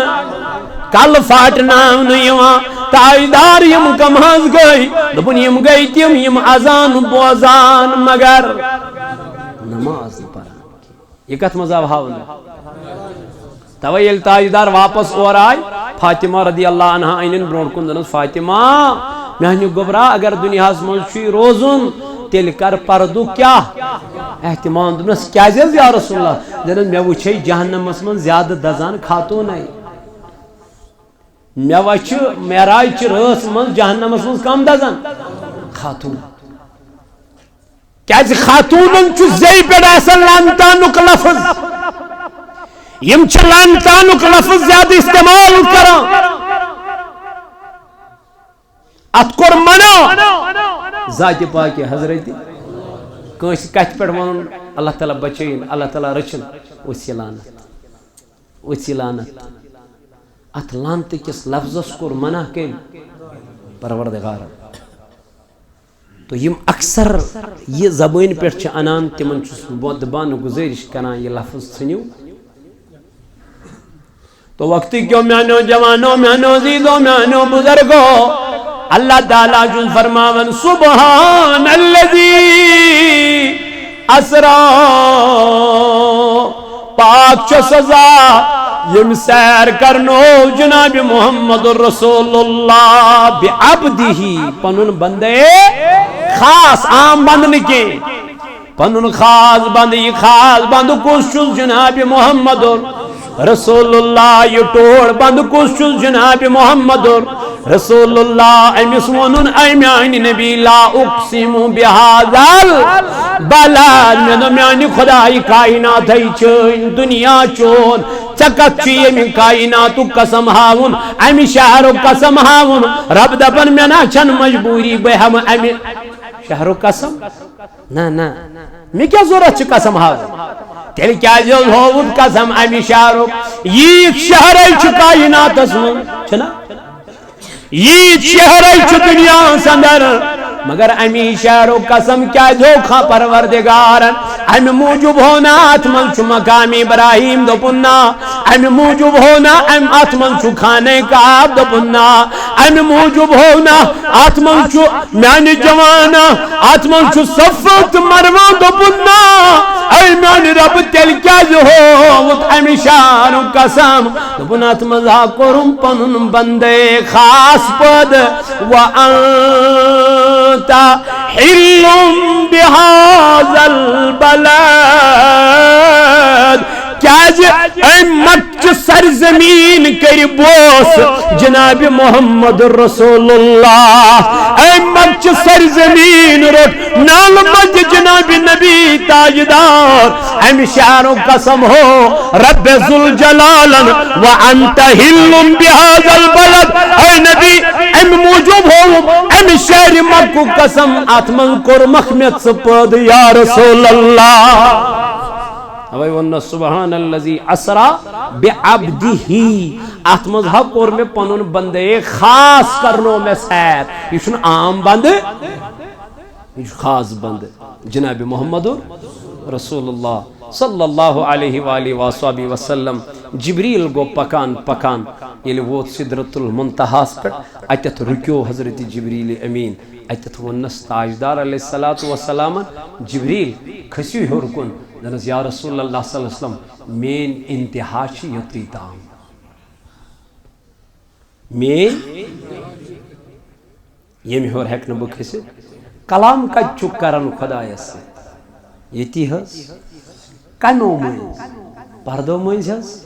کل پھاٹناون یوان تاجدار یم کم حض گئی دبن یم گئی تیم یم اذان بوزان مگر نماز پران یہ کت مذہب ہاون تویل تاجدار واپس اور آئی فاطمہ رضی اللہ عنہ اینن برونڈ کن دنس فاطمہ میانی گبرا اگر دنیا منشی روزن تیل کر پردو کیا احتمام دنس کیا زیز یا رسول اللہ دنس میں وچھے جہنم اسمن زیادہ دزان خاتون ہے میں وچھ معراج چ رس من جہنم اسمن کم دزان خاتون کیا خاتونن چ زی پیڑ اصل لانتانک لفظ یم چھ لانتانک لفظ زیادہ استعمال کران ات کور منع ذات پاک حضرت کنس کت پہ ون اللہ تعالیٰ بچین اللہ تعالیٰ رچن وسی لانت ات لانت کس لفظس کور منع کم پروردگار تو یم اکثر یہ زبان پہ انان تمن دبان گزارش کران یہ لفظ ژھنِو تو وقت کیوں میانو جوانو میانو زیدو میانو بزرگو اللہ تعالیٰ جن فرماون سبحان الذی اسرا پاک چو سزا یم سیر کرنو جناب محمد رسول اللہ بعبدہ پنن بندے خاص عام بند نکے پنن خاص بند یہ خاص بند کس چل جناب محمد رسول اللہ یہ ٹوڑ بند کس چل جناب محمد رسول اللہ امس ونن اے میانی نبی لا اقسم بہذا البلد میں دو میانی خدای کائنات ہے چین دنیا چون چکت چیئے میں کائناتو قسم ہاون امی شہرو قسم ہاون رب دبن میں نا چن مجبوری بے ہم امی شہرو قسم نا نا میں کیا ضرورت چھ قسم ہاون تیل کیا جو ہوود قسم امی شہرو یہ شہر چھ کائنات اسمون چھنا یہ شہر چھ دنیا سندر مگر امی شہر و قسم کیا دھوکھا پروردگارن امی موجب ہونا اتمن چھ مقام ابراہیم دو پننا امی موجب ہونا اتمن چھ کھانے کعب دو پننا امی موجب ہونا اتمن چھ میانی جوانا اتمن چھ صفت مروان دو پننا اے میانی رب تیل کیا جو ہو امی شہر و قسم دو پننا اتمن کرم پنن بندے خاص پد وَأَنْتَ حِلٌّ بِهَذَا الْبَلَدِ اے مکہ سرزمین کر بوس جناب محمد رسول اللہ اے مکہ سرزمین رٹ نال مج جناب نبی تاجدار ایم شہر قسم ہو رب ذوالجلال وانت حل بهذا البلد اے نبی ایم موجب ہو ایم شہر مکہ قسم اتمن کر مخمت سپد یا رسول اللہ اوے ون سبحان الذی اسرا بعبدہ اتمز حق اور میں پنن بندے خاص کرنو میں سیر یہ چھن عام بند یہ خاص بند جناب محمد رسول اللہ صلی اللہ علیہ وآلہ وآلہ وسلم جبریل گو پکان پکان یلی ووت سدرۃ المنتہاس پر اتت رکیو حضرت جبریل امین اتت ونس تاجدار علیہ السلام جبریل کھسیو ہیور کن دنس یا رسول اللہ صلی اللہ علیہ وسلم مین انتہا چھ یوتی تام مین یم ہیور ہیک نبو کھسی کلام کا چک کرن خدای سے یتی ہس کنو منز پردو منز ہس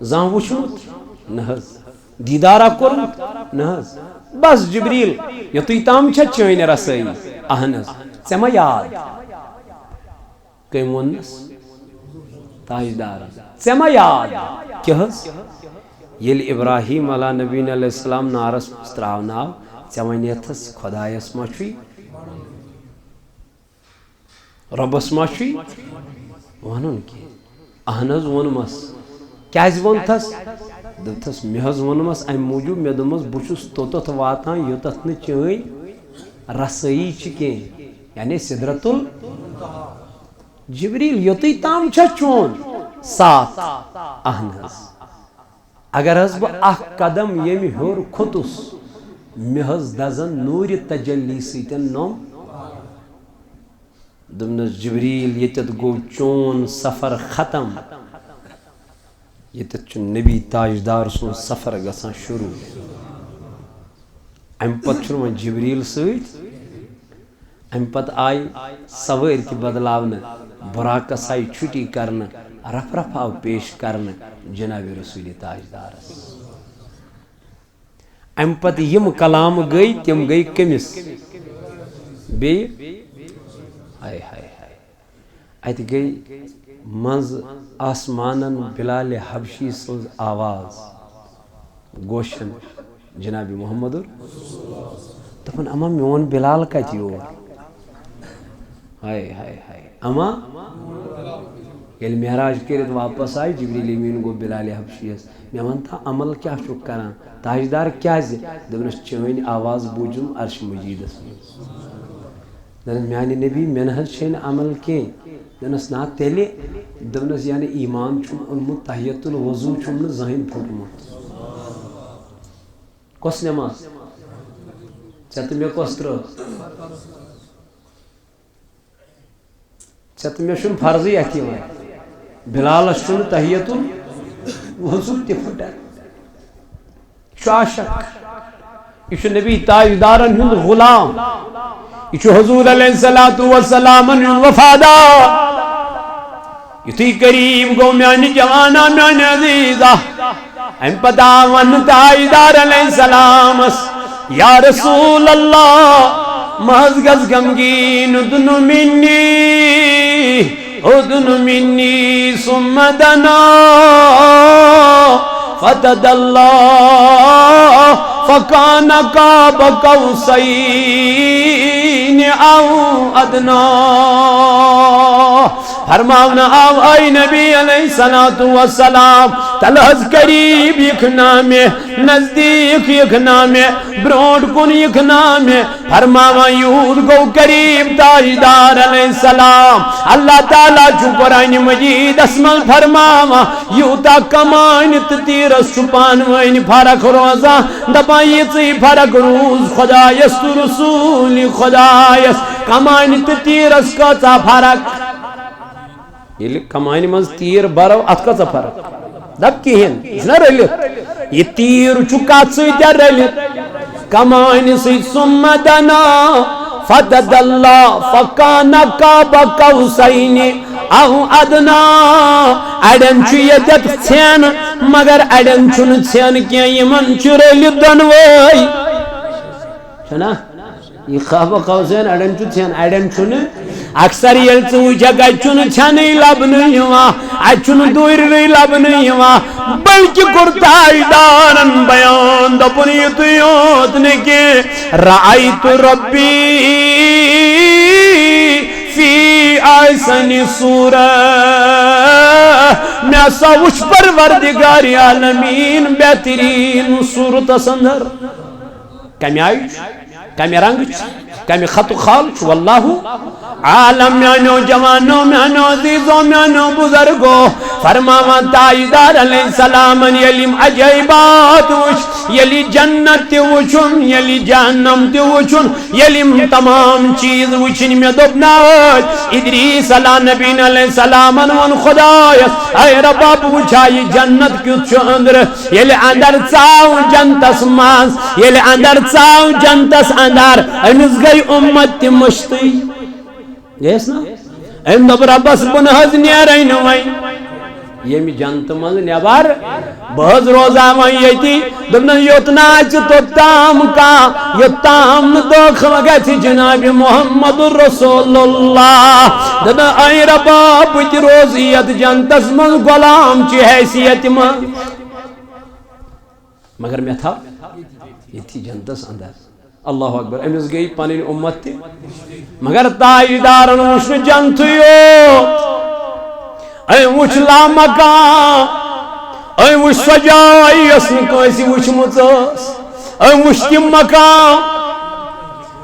زان وچھمت نہز دیدارا کورمت نہز بس جبریل یوتی تام چھ چین رسائی اہنز ژےٚ یاد کم ونس تاجدار ژےٚ ما یاد کیا حس یل ابراہیم علیہ نبی علیہ السلام نارس تراؤناو ژےٚ ونیتھس خدایس ما چھُے ربس ما چھُے ونن کی اہنز ونمس کیاز ونتھس دپتھس مے حظ ونمس ام موجوب مے دوٚپمس بہٕ چھُس توٚتتھ واتان یوٚتتھ نہٕ چٲنۍ رسٲیی چھِ کینٛہہ یعنی سدرۃ جبریل یوتی تام چھا چون ساتھ اہنز اگر حس بہ اخ قدم یم ہیور کھوتس مے حس دزن نور تجلی سیتن نوم دمنس جبریل یتت گو چون سفر ختم یتت چھ نبی تاجدار سن سفر گسان شروع ام پت چھ وۄنۍ جبریل سۭتۍ ام پت آئی سوٲرۍ تہِ بدلاونہٕ براکس آئی چھٹی کرنا رف رف آو پیش کرنا جناب رسول تاجدارس ام پت یم کلام گئی تم گئی کمس بی ہائے ہائے ہائے ات گئی منز آسمانن بلال حبشی سنز آواز گوشن جناب محمد دپن اما میون بلال کت یور ہائے ہائے ہائے اما یل معراج کرت واپس آئی جبریل امین گو بلال حبشی مے ون تا عمل کیا چھک کران تاجدار کیا دپنس چٲنۍ آواز بوٗزُم عرش مجیدس دپنس میانہِ نبی مے نہ حظ چھے نہٕ عمل کینٛہہ دپنس نا تیٚلہِ دپنس یعنی ایمان چھُم اوٚنمُت تحیت الوضوٗ چھُم نہٕ زٕہٕنۍ پھوٚٹمُت کۄس نٮ۪ماز ژےٚ تہٕ مےٚ کۄس ترٛٲو ژےٚ تہٕ مےٚ چھُنہٕ فرضٕے اَتھ یِوان بلالس چھُنہٕ تحیت الوضوٗ تہِ پھٕٹان یہِ چھُ عاشق یہ نبی تاجدارن ہند غلام یہ حضور علیہ الصلوۃ والسلام ہند وفادار یتھی قریب گو میانہ جوانا میانہ عزیزہ ام پتہ ون تاجدار علیہ السلام یا رسول اللہ محض گز غمگین ادن منی ثم دنا فتدلى فكان قاب قوسين أو أدنى فرماونا آو اے نبی علیہ الصلوۃ والسلام تلحظ قریب یکھنا میں نزدیک یکھنا میں برونٹ کن یکھنا میں فرماوا یہود گو قریب تاجدار علیہ السلام اللہ تعالیٰ چھو قرآن مجید اسمل فرماوا یوتا کمائن تیرس چھپان وین فرق روزہ دبائیتی فرق روز خدایست رسول خدایست کمائن تیرس کتا فرق یہ کمائن مز تیر برو ات کتا فرق دب کہین اسنا رلت یہ تیر چکات سیدہ رلت کمائن سید ثم دنا فتد اللہ فکان قاب قوسین او ادنا اڑن چھ یتت ژھین مگر اڑن چھن ژھین کی یمن چھ رلت دنوئی چھنا یہ قاب قوسین اڑن چھ ژھین اڑن چھن اکثر یل ژوچک اچھن چھنی لبنہ یوان اچھن دور لبنہ یوان بلکہ کور تاجدارن بیان دپن یت یوت نکہ رأیت ربی فی احسن صورہ میں سا وچھ پروردگار عالمین بہترین صورت اندر کمی آئی کمی رنگ کمی خط و خال واللہ عالم میانو جوانو میانو عزیزو میانو بزرگو فرماوا تاجدار علیہ السلام یلیم عجیبات وچ یلی جنت تی وچن یلی جہنم تی وچن یلیم تمام چیز وچن میں دبنا ادریس علیہ نبی علیہ السلام ون خدایت اے رباب وچائی جنت کیت چھو اندر یلی اندر چاو جنتس مانس یلی اندر چاو جنتس اندر امس گئی امت تی مشتی گیس نا ام دب ربس بن حض نیرین وین یمی جنت مز نیبار بہز روزہ وین یتی دبنا یوتنا توتام کا یوتام داخل گیتی جناب محمد رسول اللہ دبنا اے ربا پت روزیت جنتس من غلام چی حیثیت من مگر میں تھا یتی جنتس اندر اللہ اکبر امس گئی پنن امت تی مگر تاجدارن وچھ جنت یوت اے وچھ لامکان اے وچھ سجائی یس نکاسی وچھ مزاس اے وچھ تم مکان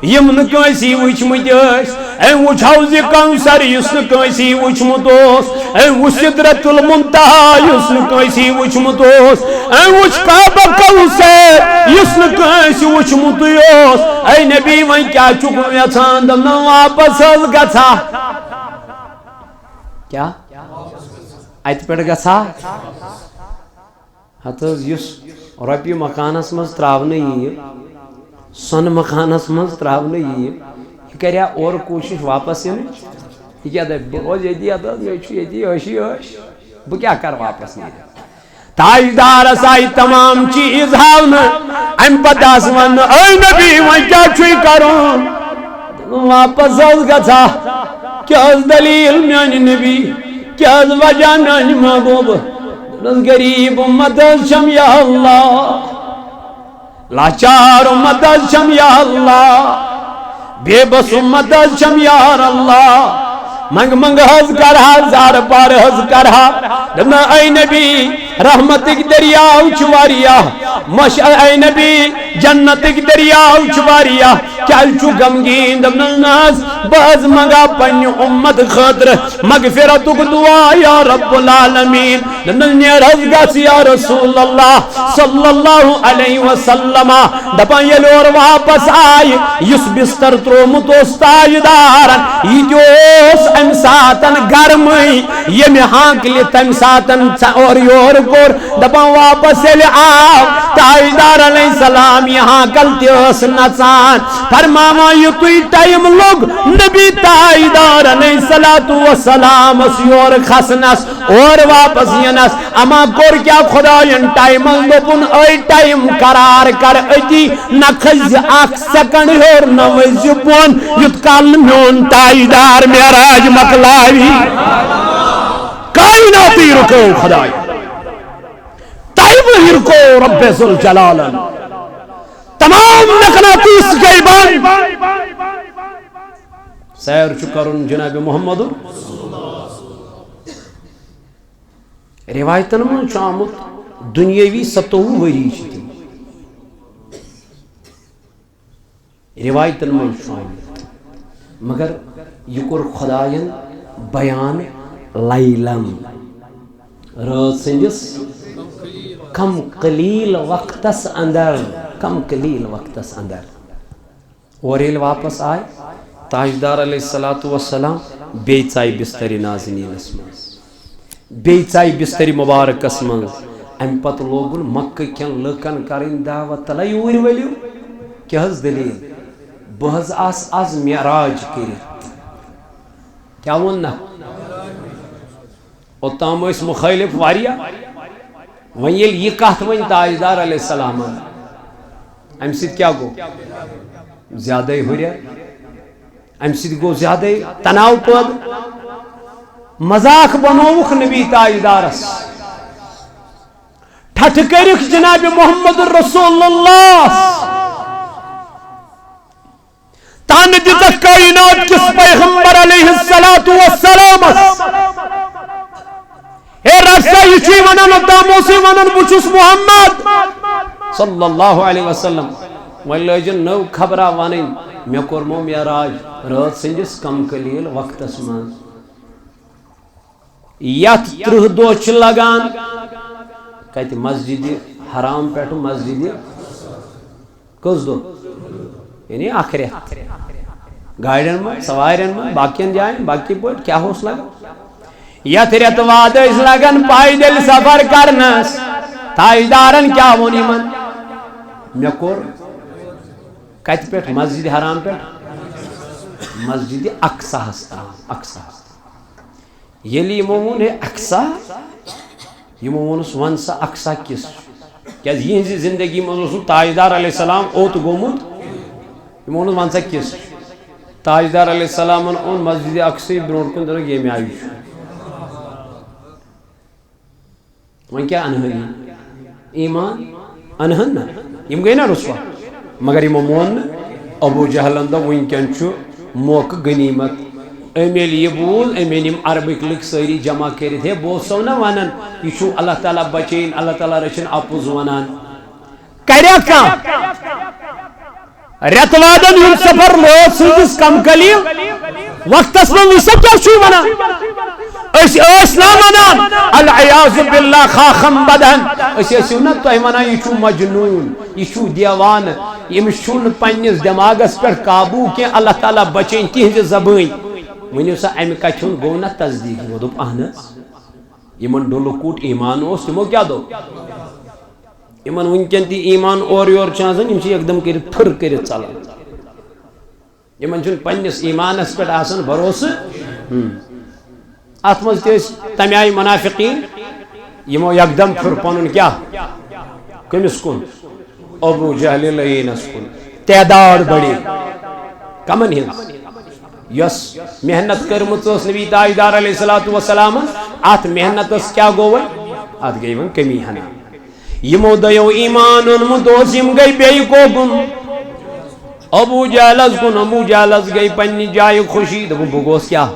یم نکاسی وچھ مجاس اے وچھ حوض کوثر یس نکاسی وچھ مدوس اے وچھ سدرۃ المنتہا یس نکاسی وچھ مدوس اے وچھ قاب کوثر یس نکاسی وچھ مدوس اے نبی وین کیا چکو یژھان دم واپس گژھا کیا ات پہ گژھا ہت یس رۄپیہِ مکانس مز تراونہ یی سن مکانس مز تراونہ یی یہ کریا اور کوشش واپس ین یہ کیا دے بہت یتی یتی عشی عش بہ کیا کر واپس نہیں تاجدار آئی تمام چیز ہاؤن ام پتہ ون اے نبی وۄنۍ کیا چھُے کرُن واپس گژھا کیا دلیل میانہِ نبی کیا وجہ میانہِ محبوب غریب امت شم یا اللہ لاچار امت شم یا اللہ بے بس امت شم یا اللہ منگ حض کرہا زار پار حض کرہا دبنا اے نبی رحمتک دریاو چواریا مش اے نبی جنتک دریاو چواریا کیل چو غمگین دبنا ناس باز منگا پنی امت خاطر مغفرتک دعا یا رب العالمین دبنا نیر حض گاس یا رسول اللہ صلی اللہ علیہ وسلم دبا یلور واپس آئی یس بستر ترومت اس تاجدارن یہ جوس ام ساتن گرمی یہ میں ہانکلی تم ساتن اور یور کور دبا واپس یلی آو تاجدار علیہ السلام یہاں کلتی اس نچان فرماما یہ توی ٹائم لوگ نبی تاجدار علیہ السلام اس یور خسنس اور واپس ینس اما کور کیا خدا ین ٹائم لبن اے ٹائم قرار کر اتی نکھز اک سکنڈ اور نوز بون یت کال میون تاجدار معراج مکلاوی کائناتی رکو خدای طیب رکو رب ذوالجلال تمام مقناطیس غیبان سیر چکرن جناب محمد روایتن من آمت دنیاوی 27 وری روایتن من آمت مگر یہ کور خدایان بیان لیلم رات سندس کم قلیل وقتس اندر اور یل واپس آئے تاجدار علیہ السلام بیچائی بستری نازنینس مز بیچائی بستری مبارکس مز ام پت لوگن مکہ کین لکن کرن دعوت تلا یور ولیو کیا حض دلیل بہز آز معراج کرت کیا وننا اوتام اس مخالف واریا ون یل یہ کہت ون تاجدار علیہ السلام ام سید کیا گو زیادہ ہوریا ام سید گو زیادہ تناو پد مذاق بنوک نبی تاجدارس ٹھٹ کرک جناب محمد رسول اللہ تان دیتا کائنات کس پیغمبر علیہ السلام اے رسا یچی ونن داموسی ونن بچس محمد صلی اللہ علیہ وسلم ولیجن نو خبرہ ونن میں کورمو معراج رات سندس کم قلیل وقتس من یت 30 دو لگان کت مسجد حرام پہ مسجد کس دو یعنی آخر گاڑین میں سوارین میں باقین جائیں باقی پوٹ کیا ہوس لگا یت ریت واد اس لگن پائیدل سفر کرنس تاجدارن کیا ونی من میں کور کت پہ مسجد حرام پہ مسجد اقصی اقصی یلی یمو ہے اقصی یمو ونس ون سا اقصی کس کیا یہ زندگی میں تاجدار علیہ السلام اوت گومت یمو ون سا کس تاجدار علیہ السلام اون مسجد اقصی برونٹ کن درگ یہ آئی ون کیا انہن ایمان انہن یم گئی نا رسوا مگر یم مون ابو جہلن دا ونکن چھ موقع غنیمت امیل یہ بول امین یم عربک لک ساری جمع کرت ہے بو سو نا ونن یہ اللہ تعالیٰ بچین اللہ تعالیٰ رچن اپوز ونان کریا کام ریتوادن یم سفر لوت سندس کم قلیل وقتس من وسا کیا چھو ونان اس نا ونان العیاذ باللہ خاخم بدن اس نا تو ونان یہ چھو مجنون یہ چھو دیوان یم چھون پنس دماغس پر قابو کی اللہ تعالیٰ بچین تہذ زبان ونیو سا ام کچھن گو نا تصدیق وہ دوپ اہنس یمن ڈولکوٹ ایمان اس تمو کیا دو یمن ونکن تی ایمان اور یور چانزن یم چھ ایک دم کرت پھر کرت چلان یمن چھن پنس ایمانس پہ آسن بھروسہ ات مز تیس تمہ آئی منافقین یمو یک دم پھر پنن کیا کمس کن ابو جہل لعینس کن تعداد بڑی کمن ہنس یس محنت کرمت نبی تاجدار علیہ السلام ات محنت کیا گو ات گئی ون کمی ہنا یمو دیو ایمان انمت یم گئی بی کو گن ابو جہلس گن ابو جہلس گئی پنی جائے خوشی دب بگوس کیا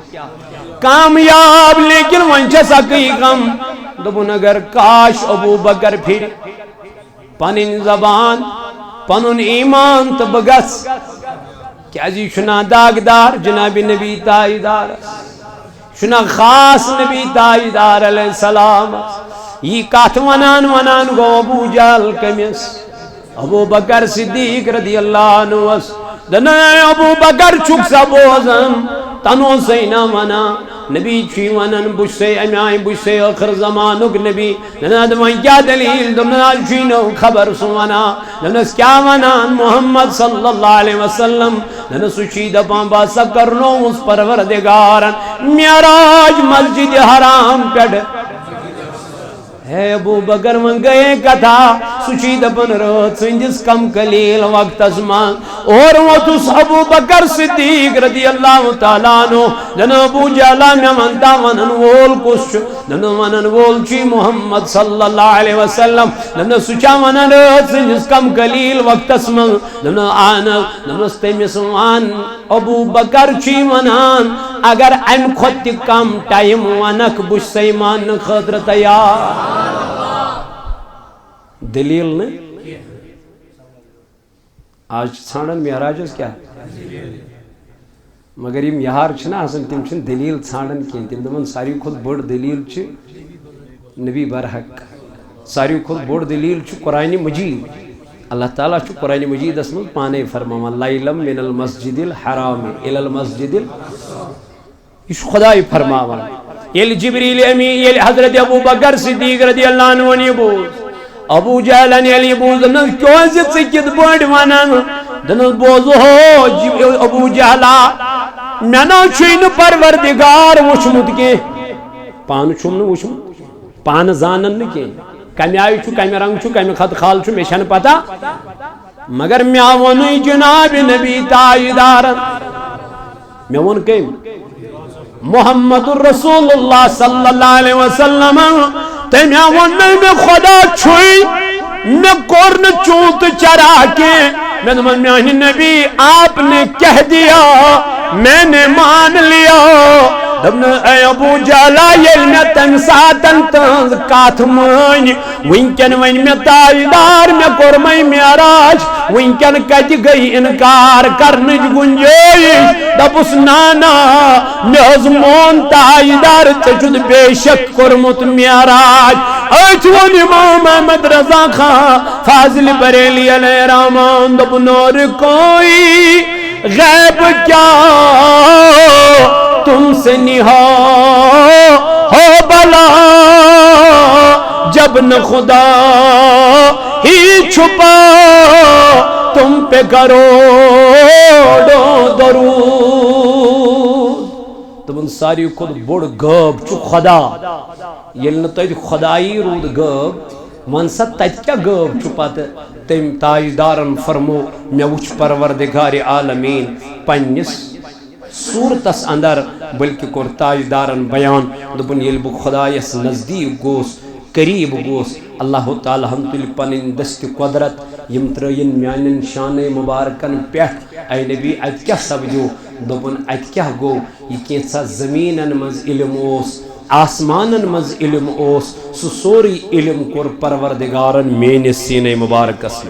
کامیاب لیکن ون سکی غم دپن اگر کاش ابو بکر پھر پنن زبان پنن ایمان تو بگس کیازی چھنا داغدار جناب نبی تائیدار چھنا خاص نبی تائیدار علیہ السلام یہ کات ونان ونان گو ابو جہل کمس ابو بکر صدیق رضی اللہ عنہ دن ابو بکر چھک سا بوزن تنو سینا ونا نبی چھی ونن بش سے امیائی بش سے آخر زمانک نبی نناد وان کیا دلیل دمنال چھی نو خبر سوانا ننس کیا ونان محمد صلی اللہ علیہ وسلم ننس چھی دپان باسا کرنو اس پروردگارن معراج مسجد حرام پیڑ ہے ابو بکر من گئے کتھا سچی دپن رات سنجس کم قلیل وقت اسمان اور وطس ابو بکر صدیق رضی اللہ تعالیٰ عنہ جن ابو جہلا میں منتا ونن وول کس جن ونن وول چی محمد صلی اللہ علیہ وسلم جن سچا ونن رات سنجس کم قلیل وقت اسمان جن آنا جنستے مسوان ابو بکر چی ونان اگر ام خود کم ٹائم ونک بش سیمان خطر تیار دلیل نے آج ژھانڈن معراجس کیا مگر یم یہار چھنا آسان تم چھن دلیل ژھانڈن کین تم دپن ساروی کھت بڑ دلیل چھ نبی برحق ساروی کھت بڑ دلیل چھ قرآن مجید اللہ تعالیٰ چھ قرآن مجید اسم پانے فرمان لیلم من المسجد الحرام الى المسجد یہ خدای فرمان یل جبریل امین یل حضرت ابو بکر صدیق رضی اللہ عنہ نے بوز ابو جہلن یلی بوز دنس کیوں سے سکت بڑ ونن دنس بوز ہو ابو جہلا میں نہ چھین پروردگار وچھمت کے پان چھم نہ وچھمت پان زانن نہ کے کمی آئی چھو کمی رنگ چھو کمی خط خال چھو میشن پتا مگر میں ونی جناب نبی تائیدارن میں ون کم محمد الرسول اللہ صلی اللہ علیہ وسلم تمہیں ونی میں خدا چھوئی میں کورن چونت چرا کے میں دمان میانی نبی آپ نے کہہ دیا میں نے مان لیا دبن اے ابو جہلا یل میں تن ساتن تنز کات مانی ونکن ون میں تائیدار میں قرمی معراج ونکن کت گئی انکار کرنج گنجائش دبس نانا میں مون تائیدار تجد بے شک قرمت معراج ایچون امام احمد رضا خان فاضل بریلی علیہ رحمان دب نور کوئی غیب کیا تم سے نہا ہو بلا جب نہ خدا ہی چھپا تم پہ کرو درود تمن ساری خود بڑ غب چھ خدا یل نہ تت خدائی رود غب ون سا تت کیا غب چھ پتہ تم تاجدارن فرمو مے وچھ پروردگار عالمین پنس صورتس اندر بلکہ کور تاجدارن بیان دپن یل بہ خدایس نزدیک گوس قریب گوس اللہ تعالیٰ ہم تل پنن دست قدرت یم ترین میانن شان مبارکن پیٹھ اے نبی ات کیا سبجو دپن ات کیا گو یہ کینسا زمینن مز علم اوس آسمانن مز علم اوس سو سوری علم کور پروردگارن میانس سینہ مبارکس